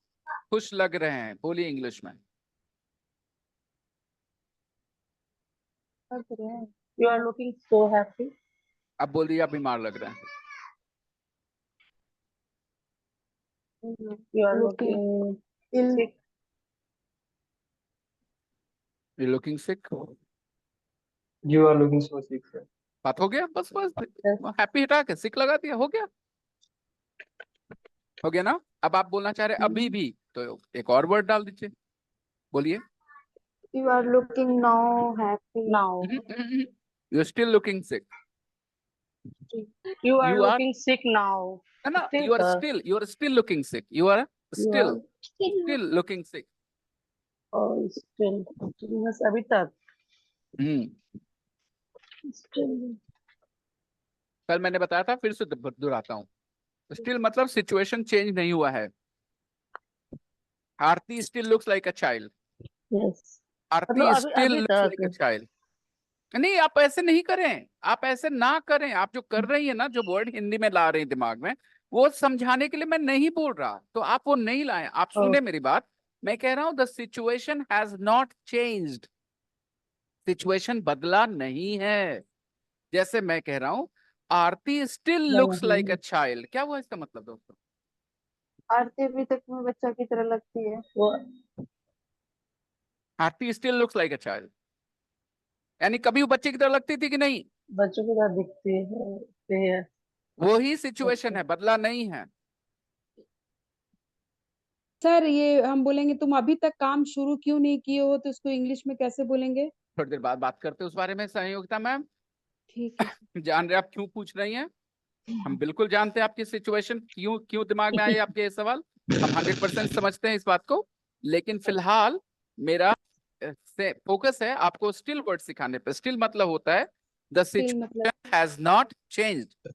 Speaker 2: खुश लग रहे हैं, बोलिए इंग्लिश में।
Speaker 7: You are looking so happy.
Speaker 2: अब बोलिए आप बीमार लग रहे हैं।
Speaker 7: You are looking sick.
Speaker 2: You looking sick.
Speaker 9: You are looking so sick, sir.
Speaker 2: बात हो गया, बस बस। हैप्पी हटा के सिक लगा दिया, हो गया। हो गया ना। अब आप बोलना चाह रहे अभी भी, तो एक और वर्ड डाल दीजिए, बोलिए।
Speaker 5: You are looking now happy.
Speaker 7: Now
Speaker 2: you still looking sick.
Speaker 7: you are
Speaker 2: You are-
Speaker 7: looking sick now.
Speaker 2: No,
Speaker 7: Still,
Speaker 2: you are
Speaker 7: sir.
Speaker 2: still looking sick. You are
Speaker 7: You
Speaker 2: still looking sick.
Speaker 7: Oh, still. Yes, अभी तक still.
Speaker 2: कल मैंने बताया था, फिर से दोहराता हूँ। स्टिल मतलब सिचुएशन चेंज नहीं हुआ है। Aarti still looks like a child.
Speaker 7: Yes.
Speaker 2: Aarti
Speaker 7: मतलब
Speaker 2: स्टिल
Speaker 7: अभी
Speaker 2: लुक्स लाइक अ
Speaker 7: तक।
Speaker 2: चाइल्ड। नहीं, आप ऐसे नहीं करें, आप ऐसे ना करें। आप जो कर रही है ना, जो वर्ड हिंदी में ला रही है दिमाग में, वो समझाने के लिए मैं नहीं बोल रहा, तो आप वो नहीं लाएं। आप सुने मेरी बात। मैं कह रहा हूं the situation has not changed. Situation बदला नहीं है। जैसे मैं कह रहा हूं Aarti still looks like a child, क्या हुआ इसका मतलब दोस्तों?
Speaker 5: आरती अभी तक में बच्चा की तरह लगती है।
Speaker 7: वो
Speaker 2: Aarti still looks like a child, यानी कभी वो बच्चे की तरह लगती थी कि नहीं?
Speaker 7: बच्चों की तरह दिखती है।
Speaker 2: वही सिचुएशन है, बदला नहीं है।
Speaker 5: सर ये हम बोलेंगे तुम अभी तक काम शुरू क्यों नहीं किए हो, तो इसको इंग्लिश में कैसे बोलेंगे?
Speaker 2: थोड़ी देर बाद बात करते हैं उस बारे में। संयोगिता मैम,
Speaker 5: ठीक है।
Speaker 2: जान रहे आप क्यों पूछ रही हैं? हम बिल्कुल जानते हैं आपकी सिचुएशन, क्यों क्यों दिमाग में आए आपके ये सवाल। हम 100% समझते हैं इस बात को। लेकिन फिलहाल मेरा फोकस है आपको स्टिल वर्ड सिखाने पे। स्टिल मतलब होता है the situation has not changed.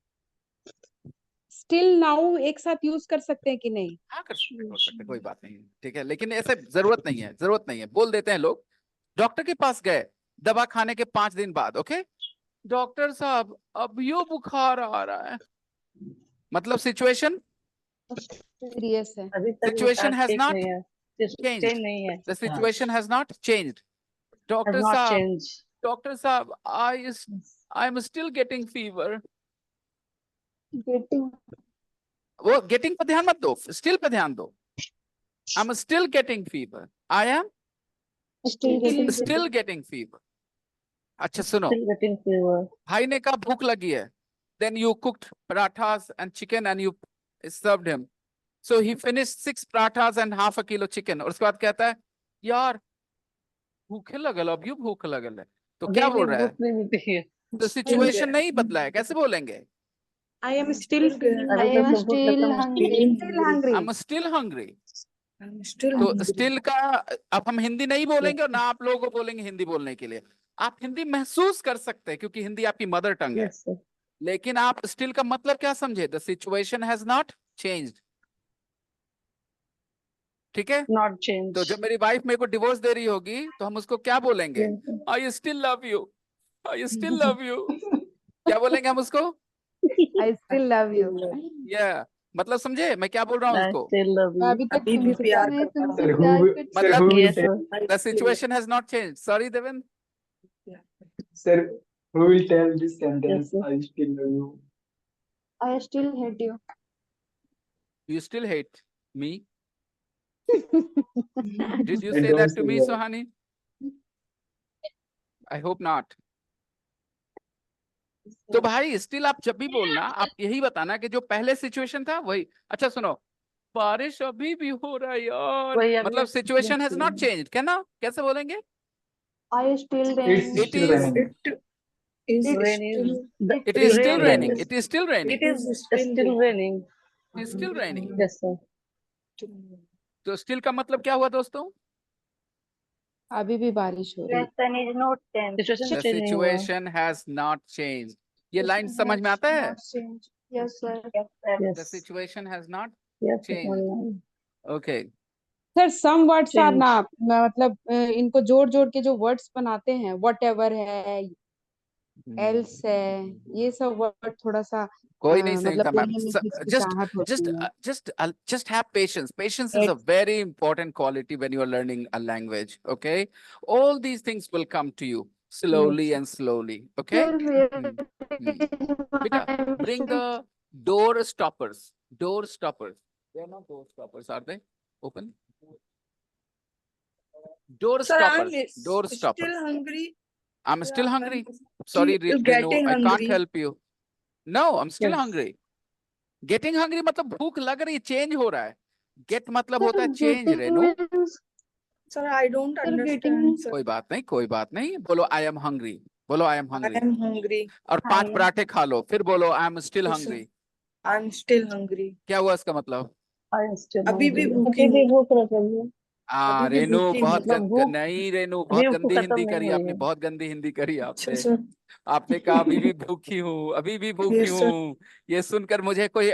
Speaker 5: Still now एक साथ यूज कर सकते हैं कि नहीं?
Speaker 2: हाँ, कर सकते, कोई बात नहीं, ठीक है। लेकिन ऐसे जरूरत नहीं है, जरूरत नहीं है। बोल देते हैं लोग। डॉक्टर के पास गए दवा खाने के 5 दिन बाद, ओके डॉक्टर साहब अब यो बुखार आ रहा है, मतलब सिचुएशन
Speaker 5: सीरियस है।
Speaker 2: सिचुएशन हैज नॉट
Speaker 7: चेंज नहीं है।
Speaker 2: The situation has not changed. Doctor साहब I am still getting fever. वो गेटिंग पर ध्यान मत दो, स्टिल पे ध्यान दो। I am still getting fever, I am still getting fever. अच्छा सुनो, भाई ने कहा भूख लगी है, then you cooked parathas and chicken and you served him, so he finished 6 parathas and half a kilo chicken। और उसके बाद कहता है यार भूखे लगल, अब यू भूख लगल है, तो क्या बोल रहा है? तो सिचुएशन नहीं बदला है, कैसे बोलेंगे?
Speaker 7: I am still
Speaker 2: hungry। तो स्टिल का अब हम हिंदी नहीं बोलेंगे और ना आप लोगों को बोलेंगे हिंदी बोलने के लिए। आप हिंदी महसूस कर सकते हैं क्योंकि हिंदी आपकी मदर टंग है। लेकिन आप स्टिल का मतलब क्या समझे? The situation has not changed. ठीक है?
Speaker 7: Not change.
Speaker 2: तो जब मेरी वाइफ मेरे को डिवोर्स दे रही होगी तो हम उसको क्या बोलेंगे? आई still love you, I still love you. क्या बोलेंगे हम उसको?
Speaker 5: I still love you.
Speaker 2: या मतलब समझे मैं क्या बोल रहा हूँ
Speaker 7: I
Speaker 2: उसको?
Speaker 7: still love
Speaker 5: मैं
Speaker 7: you.
Speaker 5: अभी तक
Speaker 6: अभी भी
Speaker 5: तुमसे
Speaker 6: प्यार
Speaker 5: मैं
Speaker 6: करता हूँ।
Speaker 5: तुमसे
Speaker 9: Sir,
Speaker 5: प्यार
Speaker 9: who
Speaker 5: करती
Speaker 9: sir,
Speaker 2: मतलब
Speaker 9: who will
Speaker 7: Yes,
Speaker 9: tell,
Speaker 7: sir.
Speaker 2: the situation has not changed. Sorry, Devin.
Speaker 9: sir, who will tell this
Speaker 7: Yes,
Speaker 9: sentence?
Speaker 7: sir.
Speaker 9: I still love you.
Speaker 8: I still hate you.
Speaker 2: You still hate me? Did you
Speaker 9: I
Speaker 2: say
Speaker 9: don't
Speaker 2: that to
Speaker 9: say
Speaker 2: me,
Speaker 9: that.
Speaker 2: Sohani? I hope not. तो भाई still आप जब भी बोलना आप यही बताना कि जो पहले सिचुएशन था वही। अच्छा सुनो, बारिश अभी भी हो रहा है यार,
Speaker 7: वही अभी
Speaker 2: मतलब situation has
Speaker 7: yes,
Speaker 2: not change, क्या ना? कैसे बोलेंगे?
Speaker 8: I still
Speaker 9: It's
Speaker 8: rain.
Speaker 2: It
Speaker 9: still
Speaker 2: is,
Speaker 9: raining.
Speaker 6: It is
Speaker 7: rain
Speaker 6: still,
Speaker 7: is the
Speaker 2: it is still
Speaker 7: rain
Speaker 2: raining.
Speaker 7: is
Speaker 2: It is still raining.
Speaker 7: it is still raining.
Speaker 2: It is still raining.
Speaker 7: Yes, sir.
Speaker 2: तो still का मतलब क्या हुआ दोस्तों?
Speaker 5: अभी भी बारिश हो रही है।
Speaker 8: Lesson is not changed.
Speaker 7: Situation
Speaker 2: The
Speaker 7: change नहीं हुआ।
Speaker 2: situation has not changed. ये लाइन समझ में आता है?
Speaker 8: Yes, sir. Yes, sir.
Speaker 2: The
Speaker 7: Yes.
Speaker 2: situation has not
Speaker 7: Yes, sir.
Speaker 2: changed. Okay.
Speaker 5: Sir some words are
Speaker 7: Change.
Speaker 5: ना मतलब इनको जोड़ जोड़ के जो वर्ड्स बनाते हैं whatever है, else है, ये सब वर्ड थोड़ा सा
Speaker 2: कोई नहीं
Speaker 5: मतलब
Speaker 2: सीखता मैम।
Speaker 5: बोलने में हिचकिचाहट
Speaker 2: just
Speaker 5: होती है।
Speaker 2: just have patience. Patience is a very important quality when you are learning a language. Okay, all these things will come to you slowly and slowly. Okay. Beta, bring the door stoppers. Door stoppers. They are not door stoppers, are they? Open. Door
Speaker 6: sir, I'm
Speaker 2: stoppers. Door
Speaker 6: still
Speaker 2: stoppers.
Speaker 6: hungry.
Speaker 2: I'm still
Speaker 6: Yeah,
Speaker 2: hungry.
Speaker 6: I'm
Speaker 2: Sorry,
Speaker 6: still
Speaker 2: Renu,
Speaker 6: getting
Speaker 2: I can't
Speaker 6: hungry.
Speaker 2: help you. No, I'm still
Speaker 7: Yes.
Speaker 2: hungry. Getting hungry मतलब भूख लग रही है, change हो रहा है। Get मतलब होता है change, Renu.
Speaker 6: Sir, I don't understand, sir.
Speaker 2: कोई बात नहीं, कोई बात नहीं। बोलो I am hungry. बोलो I am
Speaker 6: I
Speaker 2: hungry.
Speaker 6: am hungry.
Speaker 2: और 5 पराठे खा लो, फिर बोलो I am still
Speaker 6: Yes, sir.
Speaker 2: hungry.
Speaker 6: I'm still hungry.
Speaker 2: क्या हुआ इसका मतलब?
Speaker 7: I am still
Speaker 6: अभी भी
Speaker 7: hungry.
Speaker 6: भूखी
Speaker 8: अभी भी
Speaker 6: हूँ।
Speaker 8: भूख लग रही है।
Speaker 2: हाँ
Speaker 6: अभी भी
Speaker 2: रेनू
Speaker 6: भूखी
Speaker 2: बहुत
Speaker 6: हूँ।
Speaker 7: मतलब भूख
Speaker 2: नहीं रेनू
Speaker 7: अभी
Speaker 2: बहुत
Speaker 7: भूख
Speaker 2: गंदी
Speaker 7: खत्म
Speaker 2: हिंदी
Speaker 7: नहीं
Speaker 2: करी
Speaker 7: हुई
Speaker 2: आपने,
Speaker 7: है।
Speaker 2: बहुत गंदी हिंदी करी
Speaker 6: अच्छा
Speaker 2: आपने।
Speaker 6: सर।
Speaker 2: आपने कहा अभी भी भूखी हूँ, अभी भी भूखी
Speaker 6: Yes, sir.
Speaker 2: हूँ। ये सुनकर मुझे कोई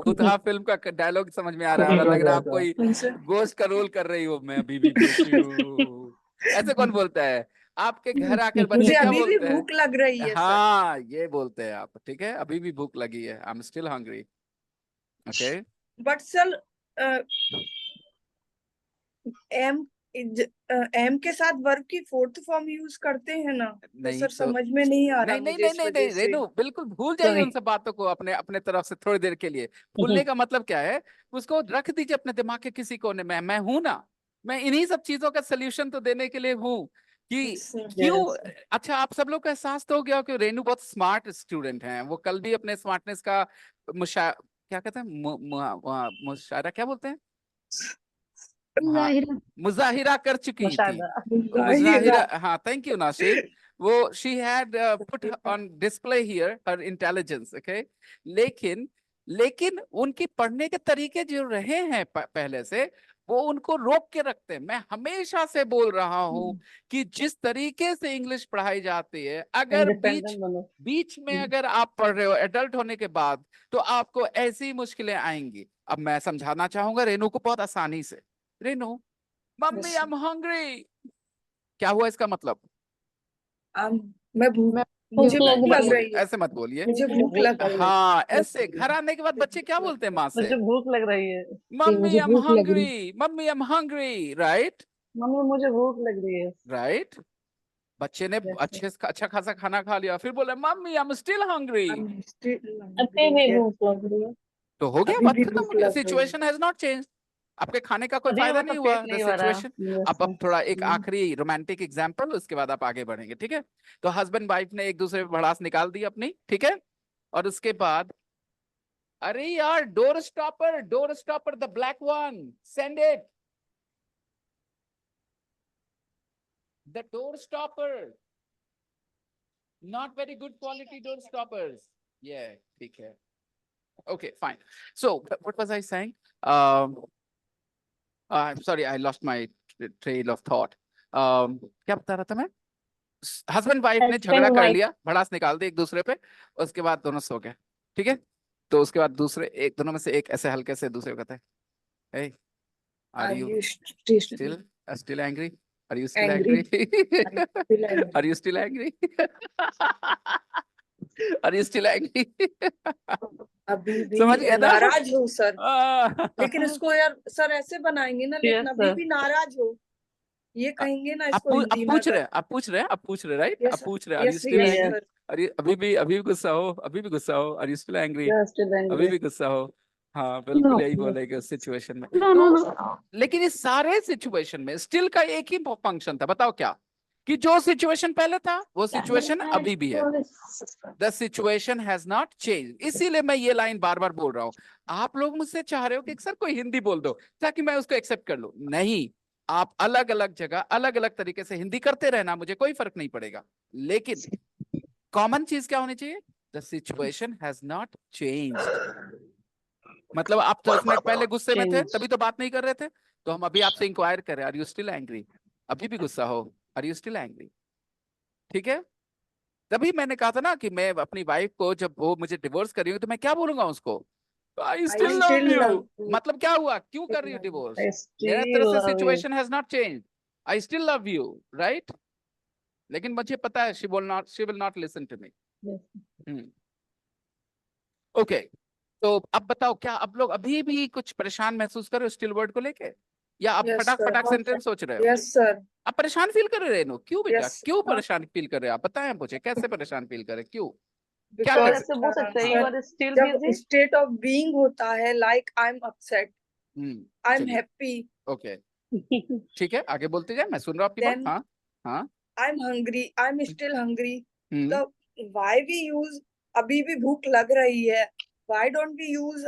Speaker 2: भूतहा फिल्म का डायलॉग समझ में आ रहा है, लग रहा है आप कोई
Speaker 6: Yes, sir.
Speaker 2: गोश्त का रोल कर रही हो। मैं अभी भी भूखी हूँ, ऐसे कौन बोलता है? आपके घर आकर बच्चे
Speaker 6: मुझे
Speaker 2: क्या
Speaker 6: अभी भी
Speaker 2: बोलते हैं?
Speaker 6: भूख लग रही है सर।
Speaker 2: हाँ ये बोलते हैं आप, ठीक है? अभी भी भूख लगी है, I am still hungry. Okay,
Speaker 6: but sir am के साथ वर्ब की फोर्थ फॉर्म यूज करते हैं ना, तो
Speaker 2: नहीं
Speaker 6: सर
Speaker 2: तो
Speaker 6: समझ में नहीं आ रहा
Speaker 2: नहीं नहीं
Speaker 6: मुझे
Speaker 2: नहीं
Speaker 6: इस
Speaker 2: नहीं
Speaker 6: वजह
Speaker 2: नहीं
Speaker 6: से।
Speaker 2: रेनू बिल्कुल भूल जाइए
Speaker 7: Sorry.
Speaker 2: उन सब बातों को अपने अपने तरफ से थोड़ी देर के लिए। भूलने का मतलब क्या है? उसको रख दीजिए अपने दिमाग के किसी कोने में। मैं हूं ना, मैं इन्हीं सब चीजों का सोल्यूशन तो देने के लिए हूँ कि
Speaker 6: Yes, sir.
Speaker 2: क्यों।
Speaker 7: Yes.
Speaker 2: अच्छा आप सब लोग को एहसास तो हो गया कि रेनू बहुत स्मार्ट स्टूडेंट हैं। वो कल भी अपने स्मार्टनेस का क्या कहते हैं मुशायरा क्या बोलते हैं? हाँ, मुजाहिरा कर चुकी थी।
Speaker 7: मुशाहिदा।
Speaker 2: मुजाहिरा, हाँ थैंक यू नाशिर। वो she had put on display here her intelligence. Okay, लेकिन उनकी पढ़ने के तरीके जो रहे हैं पहले से, वो उनको रोक के रखते हैं। मैं हमेशा से बोल रहा हूँ कि जिस तरीके से इंग्लिश पढ़ाई जाती है, अगर
Speaker 7: Independent बनो।
Speaker 2: बीच में अगर आप पढ़ रहे हो एडल्ट होने के बाद, तो आपको ऐसी मुश्किलें आएंगी। अब मैं समझाना चाहूंगा रेनू को बहुत आसानी से। Renu, mummy I am hungry, क्या हुआ इसका मतलब?
Speaker 6: मैं मुझे भूख लग रही है।
Speaker 2: ऐसे मत बोलिए।
Speaker 6: मुझे भूख लग रही है।
Speaker 2: हाँ ऐसे घर आने के बाद बच्चे क्या बोलते हैं माँ से?
Speaker 7: मुझे भूख लग रही है।
Speaker 2: Mummy I am hungry, mummy I am hungry, right?
Speaker 7: Mummy मुझे भूख लग रही है।
Speaker 2: राइट। बच्चे ने अच्छा खासा खाना खा लिया, फिर बोले mummy I am still hungry,
Speaker 8: अभी भी भूख लग रही है।
Speaker 2: तो हो गया, बात खत्म हो गया। Situation has not change. आपके खाने का कोई
Speaker 7: अभी
Speaker 2: फायदा
Speaker 7: मतलब
Speaker 2: नहीं हुआ।
Speaker 7: पेट नहीं भरा।
Speaker 2: सिचुएशन। अब थोड़ा एक आखिरी रोमांटिक एग्जांपल, उसके बाद आप आगे बढ़ेंगे, ठीक है? तो हस्बैंड वाइफ ने एक दूसरे पे भड़ास निकाल दी अपनी, ठीक है? और उसके बाद, अरे यार door stopper the black one, send it. The door stopper, not very good quality door stoppers. ये ठीक है, okay fine. So what was I saying? I'm sorry, I lost my trail of thought. क्या बता रहा था मैं? Husband wife ने झगड़ा कर लिया, भड़ास निकाल दी एक दूसरे पे, उसके बाद दोनों सो गए, ठीक है? तो उसके बाद दोनों में से एक ऐसे हल्के से दूसरे को कहता है, Are you
Speaker 6: still
Speaker 2: still angry? Are you still
Speaker 6: angry?
Speaker 2: angry?
Speaker 6: Still angry.
Speaker 2: Are you still angry? Are you still angry?
Speaker 6: अभी भी
Speaker 2: समझ गए ना?
Speaker 6: नाराज हो सर,
Speaker 2: आ,
Speaker 6: लेकिन इसको यार सर ऐसे बनाएंगे ना, लेकिन
Speaker 7: Yes,
Speaker 6: अभी
Speaker 7: sir.
Speaker 6: भी नाराज हो, ये कहेंगे ना
Speaker 2: आप
Speaker 6: इसको हिंदी में
Speaker 2: पूछ रहे
Speaker 6: अगर।
Speaker 2: हैं, आप पूछ रहे हैं, आप पूछ रहे राइट?
Speaker 6: Yes,
Speaker 2: आप
Speaker 6: sir.
Speaker 2: पूछ रहे, are you
Speaker 6: Yes,
Speaker 2: still
Speaker 6: yes,
Speaker 2: angry?
Speaker 6: sir.
Speaker 2: अरे अभी भी गुस्सा हो, अभी भी गुस्सा हो, are you still angry?
Speaker 7: Yeah, still
Speaker 2: अभी
Speaker 7: angry.
Speaker 2: भी गुस्सा हो? हाँ बिल्कुल
Speaker 8: No.
Speaker 2: यही बोलेगा उस सिचुएशन में।
Speaker 8: No, no, no.
Speaker 2: लेकिन इस सारे सिचुएशन में स्टिल का एक ही फंक्शन था, बताओ क्या? कि जो सिचुएशन पहले था वो सिचुएशन अभी भी है। The situation has not change. इसीलिए मैं ये लाइन बार बार बोल रहा हूं। आप लोग मुझसे चाह रहे हो कि सर कोई हिंदी बोल दो ताकि मैं उसको एक्सेप्ट कर लूं। नहीं, आप अलग अलग जगह अलग अलग तरीके से हिंदी करते रहना, मुझे कोई फर्क नहीं पड़ेगा, लेकिन कॉमन चीज क्या होनी चाहिए? The situation has not change. मतलब आप 10 मिनट पहले गुस्से में थे, तभी तो बात नहीं कर रहे थे, तो हम अभी आपसे इंक्वायर कर रहे हैं, आर यू स्टिल एंग्री? अभी भी गुस्सा हो, आर यू स्टिल एंग्री? ठीक है? तभी मैंने कहा था ना कि मैं अपनी वाइफ को जब वो मुझे डिवोर्स कर रही हूँ तो मैं क्या बोलूंगा उसको? आई still love
Speaker 6: still
Speaker 2: you.
Speaker 6: love you.
Speaker 2: मतलब क्या हुआ, क्यों कर रही हूँ डिवोर्स?
Speaker 7: I
Speaker 2: मेरा
Speaker 7: still
Speaker 2: तरफ से
Speaker 7: love you.
Speaker 2: Situation has not change, I still love you, right? लेकिन मुझे पता है she will not listen to me. Okay, तो अब बताओ, क्या आप लोग अभी भी कुछ परेशान महसूस कर रहे हो स्टिल वर्ड को लेके, या आप
Speaker 6: Yes,
Speaker 2: फटाक
Speaker 6: sir.
Speaker 2: फटाक सेंटेंस सोच रहे हो?
Speaker 6: Yes, sir.
Speaker 2: आप परेशान फील कर रहे हो? क्यों बेटा,
Speaker 6: Yes.
Speaker 2: क्यों परेशान फील कर रहे हो? आप बताएं मुझे, कैसे परेशान फील कर रहे, क्यों? क्या
Speaker 6: Because,
Speaker 2: कर
Speaker 7: ऐसे बोल सकते हैं,
Speaker 6: sir,
Speaker 7: you are still
Speaker 6: जब
Speaker 7: busy.
Speaker 6: state of being होता है, like I'm upset, I'm
Speaker 2: चलिए,
Speaker 6: happy,
Speaker 2: ओके ठीक है, आगे बोलते जाए, मैं सुन रहा हूँ आपकी बात।
Speaker 6: then
Speaker 2: हाँ हाँ।
Speaker 6: I'm hungry, I'm still hungry.
Speaker 2: हम्म,
Speaker 6: तो why we use अभी भी भूख लग रही है? Why don't we use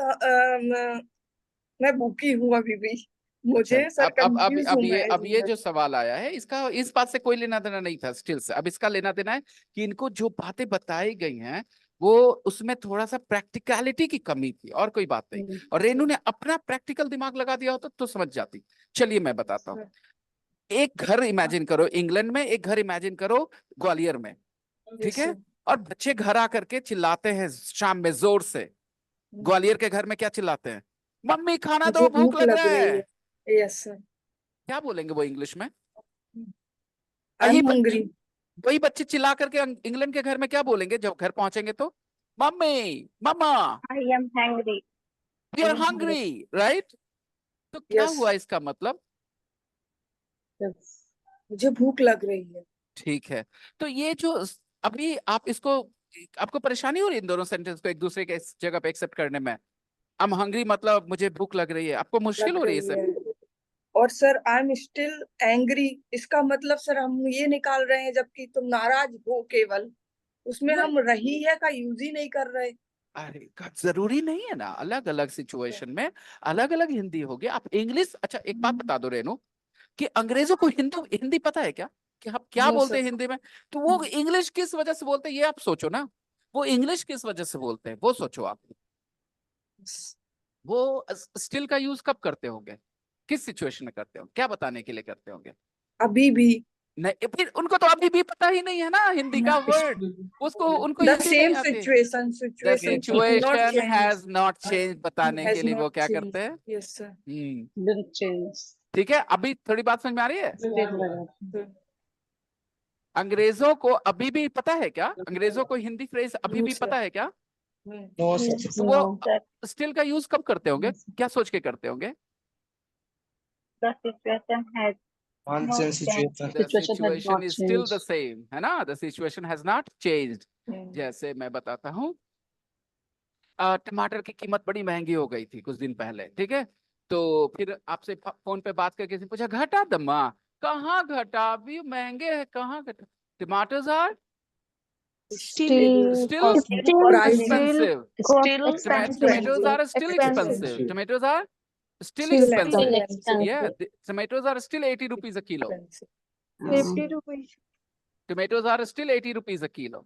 Speaker 6: मैं भूखी हूँ अभी भी? मुझे
Speaker 2: चल,
Speaker 6: सर
Speaker 2: अब
Speaker 6: कंफ्यूज हूँ मैं
Speaker 2: अब ये
Speaker 6: इसमें।
Speaker 2: जो सवाल आया है, इसका इस बात से कोई लेना देना नहीं था स्टिल से। अब इसका लेना देना है कि इनको जो बातें बताई गई हैं वो उसमें थोड़ा सा प्रैक्टिकलिटी की कमी थी, और कोई बात नहीं। और रेनू ने अपना प्रैक्टिकल दिमाग लगा दिया होता तो समझ जाती। चलिए मैं बताता हूँ। एक घर इमेजिन करो इंग्लैंड में, एक घर इमेजिन करो ग्वालियर में, ठीक है? और बच्चे घर आकर के चिल्लाते हैं शाम में जोर से। ग्वालियर के घर में क्या चिल्लाते हैं? मम्मी खाना दो,
Speaker 6: मुझे
Speaker 2: भूख लग रहा
Speaker 6: रही
Speaker 2: है।
Speaker 6: Yes sir.
Speaker 2: क्या बोलेंगे वो इंग्लिश में?
Speaker 6: आई
Speaker 2: वही
Speaker 6: एम हंग्री।
Speaker 2: वही बच्चे चिल्ला करके इंग्लैंड के घर में क्या बोलेंगे जब घर पहुंचेंगे तो? Mummy, mamma,
Speaker 8: I am hungry.
Speaker 2: We are hungry, right? तो क्या
Speaker 6: Yes.
Speaker 2: हुआ इसका मतलब?
Speaker 6: मुझे भूख लग रही है।
Speaker 2: ठीक है, तो ये जो अभी आप इसको, आपको परेशानी हो रही है इन दोनों सेंटेंस को एक दूसरे के इस जगह पे एक्सेप्ट करने में? I'm hungry मतलब मुझे भूख लग रही है, आपको मुश्किल हो रही है सर?
Speaker 6: और sir I am still angry, इसका मतलब सर हम ये निकाल रहे हैं जबकि तुम नाराज हो केवल, उसमें हम रही है का यूज ही नहीं कर रहे।
Speaker 2: अरे जरूरी नहीं है ना, अलग अलग सिचुएशन में अलग अलग हिंदी होगी। आप इंग्लिश, अच्छा एक बात बता दो रेनू, कि अंग्रेजों को हिंदी पता है क्या, कि आप क्या
Speaker 6: No,
Speaker 2: बोलते हैं
Speaker 6: sir.
Speaker 2: हिंदी में? तो वो इंग्लिश किस वजह से बोलते हैं ये आप सोचो ना। वो इंग्लिश किस वजह से बोलते हैं वो सोचो आप। वो स्टिल का यूज कब करते होंगे, किस सिचुएशन में करते होंगे, क्या बताने के लिए करते होंगे?
Speaker 6: अभी भी।
Speaker 2: नहीं, फिर उनको तो अभी भी पता ही नहीं है ना हिंदी का वर्ड, उसको उनको
Speaker 6: द
Speaker 2: हिंदी
Speaker 6: सेम
Speaker 2: नहीं आती।
Speaker 6: Situation
Speaker 2: The situation has not changed बताने के लिए वो क्या करते हैं?
Speaker 6: Yes sir.
Speaker 7: Didn't change.
Speaker 2: ठीक है, अभी थोड़ी बात समझ में आ रही है? अंग्रेजों को अभी भी पता है क्या? अंग्रेजों को हिंदी फ्रेज अभी भी पता है क्या?
Speaker 3: No, sir.
Speaker 2: तो वो स्टिल का यूज कब करते होंगे, क्या सोच के करते होंगे?
Speaker 8: The situation has
Speaker 3: Nonsense situation.
Speaker 2: The
Speaker 7: Situation has
Speaker 2: situation
Speaker 7: not
Speaker 2: is still the
Speaker 7: changed.
Speaker 2: same, है ना? The situation has not changed. जैसे मैं बताता हूँ, टमाटर की कीमत बड़ी महंगी हो गई थी कुछ दिन पहले, ठीक है? तो फिर आपसे फोन पे बात करके किसी ने पूछा घटा दम्मा, कहाँ घटा, अभी महंगे है, कहाँ घटा? टमाटर्स are
Speaker 8: still
Speaker 2: still expensive.
Speaker 8: still expensive.
Speaker 2: Tomatoes are still expensive. Tomatoes are still expensive.
Speaker 8: Still expensive.
Speaker 2: Yeah, tomatoes are still 80 rupees a kilo.
Speaker 6: 50 rupees.
Speaker 2: Tomatoes are still 80 rupees a kilo.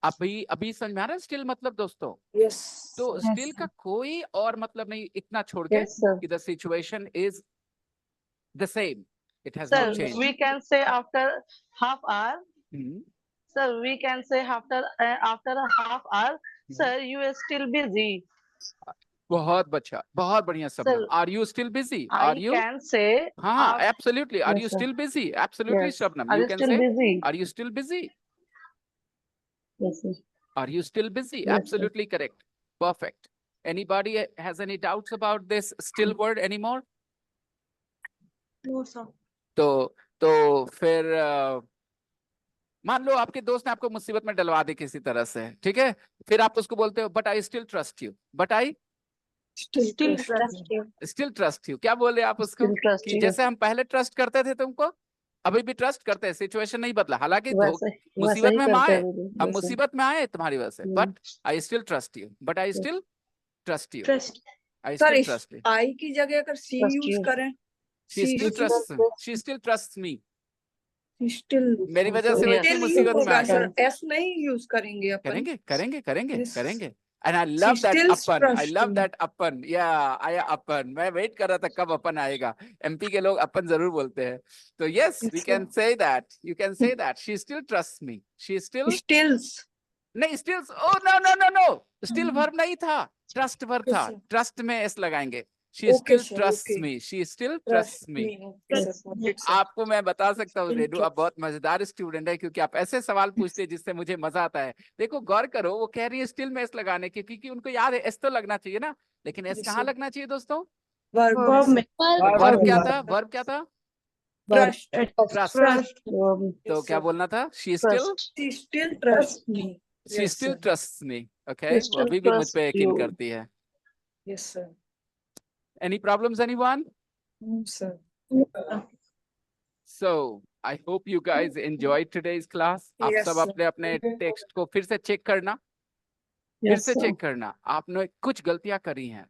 Speaker 2: अभी समझ में आ रहा है स्टिल मतलब दोस्तों?
Speaker 6: Yes.
Speaker 2: तो still का कोई और मतलब नहीं, इतना छोड़ के
Speaker 7: Yes, sir.
Speaker 2: कि the situation is the same. It has
Speaker 7: Sir,
Speaker 2: not changed.
Speaker 7: we can say after half hour.
Speaker 2: Hmm.
Speaker 7: Sir, we can say after a half hour. Sir, you are still busy.
Speaker 2: बहुत अच्छा, बहुत बढ़िया Shabnam.
Speaker 8: Sir,
Speaker 2: are you still busy? Are
Speaker 8: I
Speaker 2: you?
Speaker 8: can say
Speaker 2: हाँ, absolutely. Are
Speaker 8: yes,
Speaker 2: you
Speaker 8: sir.
Speaker 2: Still busy? Absolutely
Speaker 8: Yes.
Speaker 2: Shabnam,
Speaker 8: Are
Speaker 2: you
Speaker 8: you
Speaker 2: can
Speaker 8: still
Speaker 2: say
Speaker 8: busy?
Speaker 2: Are you still busy?
Speaker 8: Yes, sir.
Speaker 2: Are you still busy?
Speaker 8: Yes, sir.
Speaker 2: Absolutely correct. Perfect. Anybody has any doubts about this still word anymore?
Speaker 7: No, sir.
Speaker 2: तो फिर मान लो आपके दोस्त ने आपको मुसीबत में डलवा दी किसी तरह से, ठीक है, फिर आप उसको बोलते हो but I still trust you, but I
Speaker 7: Still trust you.
Speaker 2: Still trust you. क्या बोले आप उसको?
Speaker 8: Still trust
Speaker 2: कि
Speaker 8: you.
Speaker 2: जैसे हम पहले ट्रस्ट करते थे तुमको, अभी भी ट्रस्ट करते हैं, सिचुएशन नहीं बदला। हालांकि
Speaker 8: वैसे
Speaker 2: मुसीबत
Speaker 8: ही
Speaker 2: में हम
Speaker 8: करते
Speaker 2: आए,
Speaker 8: हैं अभी भी,
Speaker 2: हम
Speaker 8: वैसे।
Speaker 2: मुसीबत में आए तुम्हारी वजह से, but I still trust you, but I still trust you,
Speaker 7: Trust.
Speaker 2: I
Speaker 6: sir
Speaker 2: still
Speaker 6: is
Speaker 2: trust you.
Speaker 6: I की जगह अगर सी
Speaker 8: Trust
Speaker 6: यूज
Speaker 8: you.
Speaker 6: करें,
Speaker 2: she
Speaker 6: she
Speaker 2: still trust me.
Speaker 6: Still
Speaker 2: मेरी वजह से वो
Speaker 8: Yes.
Speaker 2: इतनी
Speaker 6: स्टिल
Speaker 2: मुसीबत में
Speaker 6: होगा
Speaker 2: आ
Speaker 6: सर,
Speaker 2: गई।
Speaker 6: एस नहीं यूज करेंगे अपन।
Speaker 2: करेंगे करेंगे करेंगे
Speaker 6: Yes.
Speaker 2: करेंगे। And I love that
Speaker 6: still
Speaker 2: अपन, आई
Speaker 6: trust
Speaker 2: लव
Speaker 6: you.
Speaker 2: दैट अपन, या आया अपन। मैं वेट कर रहा था कब अपन आएगा। एमपी के लोग अपन जरूर बोलते हैं। तो yes, we
Speaker 6: Yes,
Speaker 2: can say that, you can say that she still trust me, she still
Speaker 6: stills
Speaker 2: नहीं still, oh no no no no, still verb नहीं था, ट्रस्ट वर्ब था। ट्रस्ट में एस लगाएंगे। She
Speaker 6: Okay,
Speaker 2: still
Speaker 6: sir,
Speaker 2: trust
Speaker 6: okay.
Speaker 2: Me, she still
Speaker 6: trust
Speaker 2: trust me.
Speaker 6: Me. Okay sir, got it, sir.
Speaker 2: आपको मैं बता सकता हूँ
Speaker 6: Still
Speaker 2: रेनू, आप बहुत मजेदार स्टूडेंट है, क्योंकि आप ऐसे सवाल पूछते हैं जिससे मुझे मजा आता है। देखो गौर करो, वो कह रही है स्टिल में एस लगाने की, क्योंकि उनको याद है एस तो लगना चाहिए ना, लेकिन एस
Speaker 6: Yes,
Speaker 2: कहाँ
Speaker 6: sir.
Speaker 2: लगना चाहिए दोस्तों?
Speaker 6: Verb
Speaker 7: Verb में.
Speaker 2: वर्ब क्या था? वर्ब क्या था?
Speaker 6: Trust.
Speaker 2: ट्रस्ट।
Speaker 7: Trust.
Speaker 2: तो
Speaker 6: Yes,
Speaker 2: क्या
Speaker 6: sir.
Speaker 2: बोलना था? She still,
Speaker 6: She still trusts me.
Speaker 2: She
Speaker 6: Yes,
Speaker 2: still
Speaker 6: sir.
Speaker 2: Trust me. Okay,
Speaker 8: She
Speaker 2: वो
Speaker 8: still
Speaker 2: अभी भी मुझ
Speaker 8: trusts
Speaker 2: पे यकीन
Speaker 8: you.
Speaker 2: करती है।
Speaker 6: Yes, sir.
Speaker 2: Any problems anyone?
Speaker 6: No, sir.
Speaker 2: So I hope you guys enjoyed today's class. आप
Speaker 6: Yes,
Speaker 2: सब
Speaker 6: sir.
Speaker 2: अपने अपने टेक्स्ट को फिर से चेक करना, फिर
Speaker 8: Yes,
Speaker 2: से
Speaker 8: sir.
Speaker 2: चेक करना। आपने कुछ गलतियां करी हैं।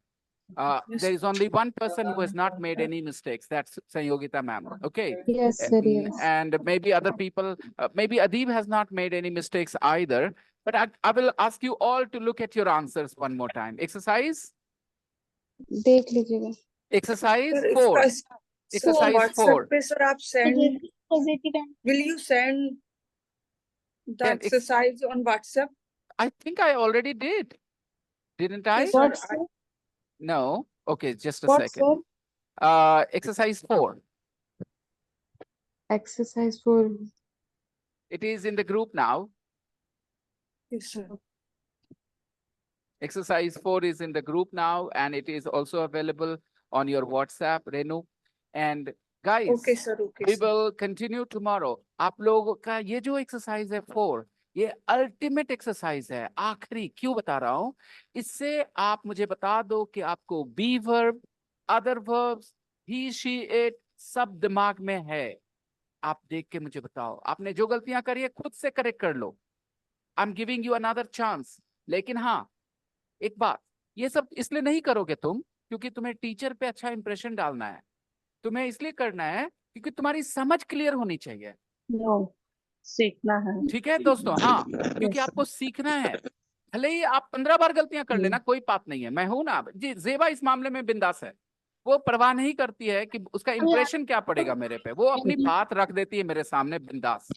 Speaker 6: Yes.
Speaker 2: There is only one person who has not made any mistakes. That's Sanyogita ma'am. Okay.
Speaker 5: Yes, sir, yes.
Speaker 2: And maybe other people, maybe Adib has not made any mistakes either. But I will ask you all to look at your answers one more time. Exercise.
Speaker 5: देख लीजिएगा।
Speaker 2: Exercise
Speaker 6: Sir,
Speaker 2: 4.
Speaker 6: इसका- so
Speaker 2: Exercise
Speaker 6: WhatsApp
Speaker 2: 4.
Speaker 6: पे sir आप send, will you send the
Speaker 2: Then
Speaker 6: exercise on WhatsApp?
Speaker 2: I think I already did. Didn't I?
Speaker 6: Yes, sir.
Speaker 5: What, sir?
Speaker 2: No. Okay, just a
Speaker 5: What,
Speaker 2: second.
Speaker 5: sir?
Speaker 2: Exercise 4.
Speaker 5: Exercise for
Speaker 2: It is in the group now.
Speaker 6: Yes, sir.
Speaker 2: Exercise 4 is in the group now, and it is also available on your WhatsApp, Renu. And guys,
Speaker 6: Okay, sir. Okay,
Speaker 2: we
Speaker 6: sir.
Speaker 2: will continue tomorrow. आप लोगों का ये जो exercise है 4, ये ultimate exercise है, आखिरी। क्यों बता रहा हूं? इससे आप मुझे बता दो कि आपको be verb, other verbs, he, she, it सब दिमाग में है। आप देख के मुझे बताओ। आपने जो गलतियां करी है खुद से करेक्ट कर लो। I am giving you another chance. लेकिन हाँ, एक बात, ये सब इसलिए नहीं करोगे तुम क्योंकि तुम्हें टीचर पे अच्छा इंप्रेशन डालना है। तुम्हें इसलिए करना है क्योंकि तुम्हारी समझ क्लियर होनी चाहिए।
Speaker 8: No. सीखना है।
Speaker 2: ठीक है दोस्तों? हाँ, क्योंकि आपको सीखना है। भले ही आप 15 बार गलतियां कर लेना, कोई बात नहीं है। मैं हूं ना जी। जेबा इस मामले में बिंदास है, वो परवाह नहीं करती है कि उसका इंप्रेशन क्या पड़ेगा मेरे पे। वो अपनी बात रख देती है मेरे सामने बिंदास।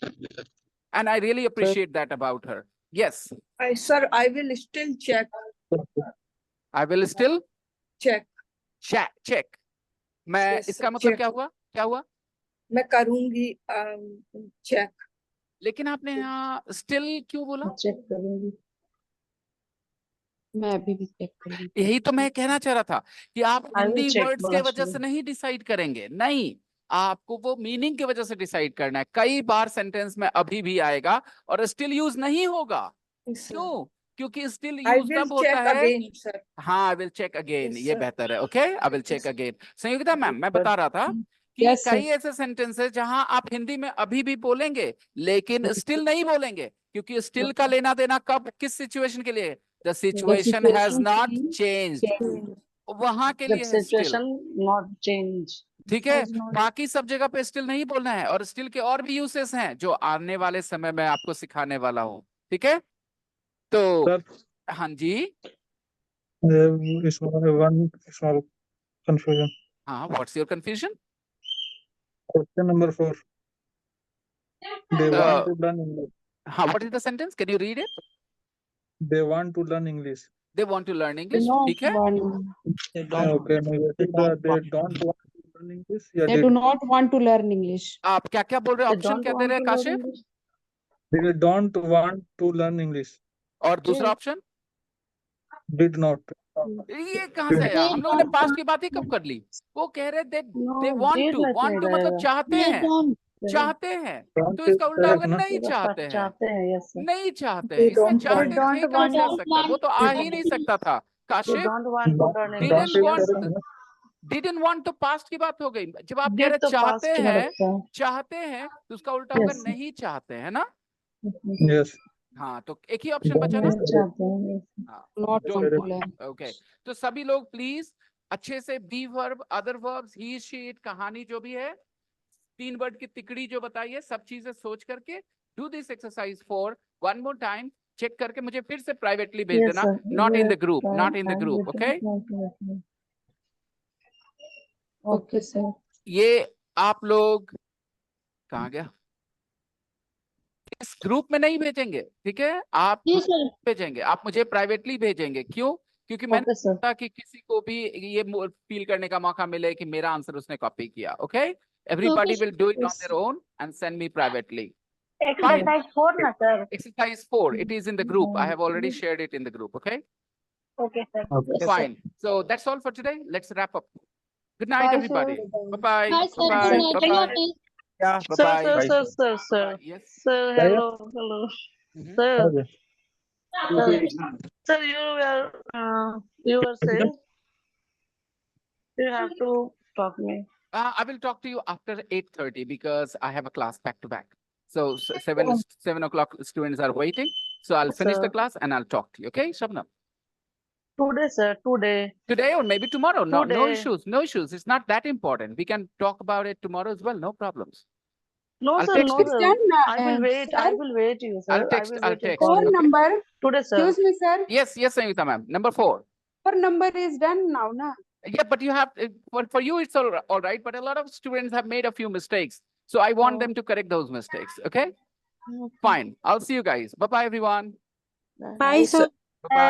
Speaker 2: And I really appreciate that about her. Yes,
Speaker 6: Sir, I will still check.
Speaker 2: I will still
Speaker 6: Check.
Speaker 2: Check. मैं
Speaker 6: Yes,
Speaker 2: इसका
Speaker 6: sir,
Speaker 2: मतलब
Speaker 6: check.
Speaker 2: क्या हुआ? क्या हुआ?
Speaker 6: मैं करूंगी check.
Speaker 2: लेकिन आपने यहाँ स्टिल क्यों बोला?
Speaker 8: चेक करूंगी।
Speaker 5: मैं अभी भी चेक करूंगी।
Speaker 2: यही तो मैं कहना चाह रहा था कि आप
Speaker 8: I will
Speaker 2: Hindi
Speaker 8: check
Speaker 2: words
Speaker 8: बोला
Speaker 2: के वजह से नहीं डिसाइड करेंगे। नहीं, आपको वो मीनिंग की वजह से डिसाइड करना है। कई बार सेंटेंस में अभी भी आएगा और स्टिल यूज नहीं होगा।
Speaker 6: Yes, sir.
Speaker 2: क्यों? क्योंकि स्टिल
Speaker 6: I
Speaker 2: यूज
Speaker 6: will
Speaker 2: तब होता
Speaker 6: check
Speaker 2: है।
Speaker 6: again, sir.
Speaker 2: हाँ, I will check again,
Speaker 6: Yes,
Speaker 2: ये
Speaker 6: sir.
Speaker 2: बेहतर है। Okay, I will check
Speaker 6: Yes.
Speaker 2: Again. Sanyukta ma'am, मैं बता रहा था कि
Speaker 5: Yes, sir.
Speaker 2: कई ऐसे सेंटेंस है जहां आप हिंदी में अभी भी बोलेंगे लेकिन स्टिल नहीं बोलेंगे, क्योंकि स्टिल का लेना देना कब, किस सिचुएशन के लिए? The situation has
Speaker 8: situation
Speaker 2: not
Speaker 8: change.
Speaker 2: Changed, वहां के
Speaker 8: जब
Speaker 2: लिए है स्टिल।
Speaker 8: Situation not change.
Speaker 2: ठीक है, बाकी सब जगह पे स्टिल नहीं बोलना है। और स्टिल के और भी यूसेस हैं जो आने वाले समय में आपको सिखाने वाला हूँ। ठीक है, तो
Speaker 10: Sir,
Speaker 2: हाँ जी,
Speaker 10: one small confusion.
Speaker 2: हाँ, what's your confusion?
Speaker 10: Question number 4. They want to learn English.
Speaker 2: हाँ, what is the sentence? Can you read it?
Speaker 10: They want to learn English.
Speaker 2: They want to learn English.
Speaker 5: not
Speaker 2: ठीक है?
Speaker 5: want.
Speaker 4: They don't
Speaker 10: Okay,
Speaker 4: want.
Speaker 10: they don't want to learn English. Yeah,
Speaker 5: They do not want to learn English.
Speaker 2: आप क्या क्या बोल रहे हो?
Speaker 7: They
Speaker 2: option
Speaker 7: don't
Speaker 2: क्या दे
Speaker 7: want
Speaker 2: रहे हैं
Speaker 7: to learn
Speaker 2: Kashif?
Speaker 7: English.
Speaker 10: they don't want to learn English.
Speaker 2: और दूसरा
Speaker 7: Yes.
Speaker 2: ऑप्शन?
Speaker 10: Did not.
Speaker 2: ये कहाँ से आया? हम लोगों ने पास्ट की बात ही कब कर ली? वो कह रहे they
Speaker 7: No,
Speaker 2: want
Speaker 7: did
Speaker 2: to.
Speaker 7: like
Speaker 2: Want to
Speaker 7: नहीं
Speaker 2: मतलब
Speaker 7: रहेगा.
Speaker 2: चाहते हैं. चाहते हैं.
Speaker 10: Want
Speaker 2: तो
Speaker 10: is
Speaker 2: इसका उल्टा
Speaker 10: correct
Speaker 2: होगा
Speaker 10: ना?
Speaker 2: नहीं चाहते हैं.
Speaker 7: चाहते हैं, yes sir.
Speaker 2: नहीं चाहते हैं.
Speaker 6: They
Speaker 2: इसमें
Speaker 6: don't
Speaker 2: चाहते
Speaker 6: want.
Speaker 2: थे कहाँ से आ सकता है? वो तो आ ही नहीं सकता था.
Speaker 7: They
Speaker 2: Kashif
Speaker 7: don't want to learn
Speaker 10: Don't
Speaker 7: English.
Speaker 10: is
Speaker 2: want-
Speaker 10: correct ना?
Speaker 2: didn't want तो पास्ट की बात हो गई. जब आप कह
Speaker 7: Did
Speaker 2: रहे
Speaker 7: तो
Speaker 2: चाहते
Speaker 7: past में
Speaker 2: हैं,
Speaker 7: रखता है.
Speaker 2: चाहते हैं तो उसका उल्टा होगा
Speaker 7: Yes.
Speaker 2: नहीं चाहते हैं ना?
Speaker 10: Yes.
Speaker 2: हाँ, तो एक ही ऑप्शन बचा ना?
Speaker 7: नहीं चाहते हैं, yes.
Speaker 2: हाँ,
Speaker 5: Not
Speaker 2: don't
Speaker 5: want to
Speaker 2: want.
Speaker 5: learn.
Speaker 2: Okay. तो सभी लोग प्लीज अच्छे से be verb, other verbs, he, she, it, कहानी जो भी है, 3 वर्ड की तिकड़ी जो बताई है, सब चीजें सोच करके do this exercise for 1 more time. Check करके मुझे फिर से प्राइवेटली भेज
Speaker 7: Yes,
Speaker 2: देना.
Speaker 7: sir.
Speaker 2: Not in the
Speaker 7: Yes,
Speaker 2: group,
Speaker 7: sir.
Speaker 2: Not in the
Speaker 7: I
Speaker 2: group.
Speaker 7: will
Speaker 2: okay?
Speaker 7: definitely. Okay, sir.
Speaker 2: ये आप लोग कहाँ गया? इस ग्रुप में नहीं भेजेंगे, ठीक है? आप भेजेंगे, आप मुझे प्राइवेटली भेजेंगे. क्यों? क्योंकि मैंने
Speaker 7: Okay, sir.
Speaker 2: सोचा कि किसी को भी ये फील करने का मौका मिले कि मेरा आंसर उसने कॉपी किया. Okay? Everybody will do it on their own and send me privately.
Speaker 8: Exercise 4 ना sir?
Speaker 2: Exercise 4. It is in the group. I have already shared it in the group. Okay?
Speaker 8: Okay sir.
Speaker 10: Okay.
Speaker 2: Fine. So that's all for today. Let's wrap up. Good night,
Speaker 8: Bye,
Speaker 2: everybody.
Speaker 8: sir.
Speaker 2: Bye-bye.
Speaker 8: Bye, sir.
Speaker 2: Bye-bye.
Speaker 8: Good night.
Speaker 2: Bye-bye.
Speaker 8: Bye.
Speaker 2: Yeah,
Speaker 7: Sir,
Speaker 2: bye-bye.
Speaker 7: sir, sir, sir, sir.
Speaker 2: Yes.
Speaker 7: Sir, hello, hello.
Speaker 2: Mhm.
Speaker 7: Sir,
Speaker 10: Okay.
Speaker 7: sir, you were saying you have to talk me.
Speaker 2: I will talk to you after 8:30 because I have a class back to back. So 7 o'clock students are waiting. So I'll finish the
Speaker 7: Sir.
Speaker 2: class and I'll talk to you. Okay, Shabnam?
Speaker 7: Today, sir, today.
Speaker 2: Today or maybe tomorrow. No
Speaker 7: Today.
Speaker 2: issues. No issues. It's not that important. We can talk about it tomorrow as well. No problems.
Speaker 7: No,
Speaker 2: I'll
Speaker 7: sir,
Speaker 2: text
Speaker 7: no,
Speaker 2: you.
Speaker 7: sir.
Speaker 5: Done,
Speaker 7: I will wait.
Speaker 5: sir.
Speaker 7: I will wait you, sir.
Speaker 2: I'll text.
Speaker 7: I will
Speaker 2: I'll
Speaker 7: wait your
Speaker 2: text.
Speaker 7: call.
Speaker 5: Four
Speaker 2: Okay?
Speaker 5: number.
Speaker 7: Today, sir.
Speaker 5: Excuse me, sir.
Speaker 2: Yes, Sangeeta ma'am. Number 4.
Speaker 5: Four number is done now, na?
Speaker 2: Yeah, but you have for you it's all right. But a lot of students have made a few mistakes, so I want
Speaker 7: Oh.
Speaker 2: them to correct those mistakes. Okay? Fine. I'll see you guys. Bye bye, everyone.
Speaker 7: Bye, sir.
Speaker 2: Bye bye.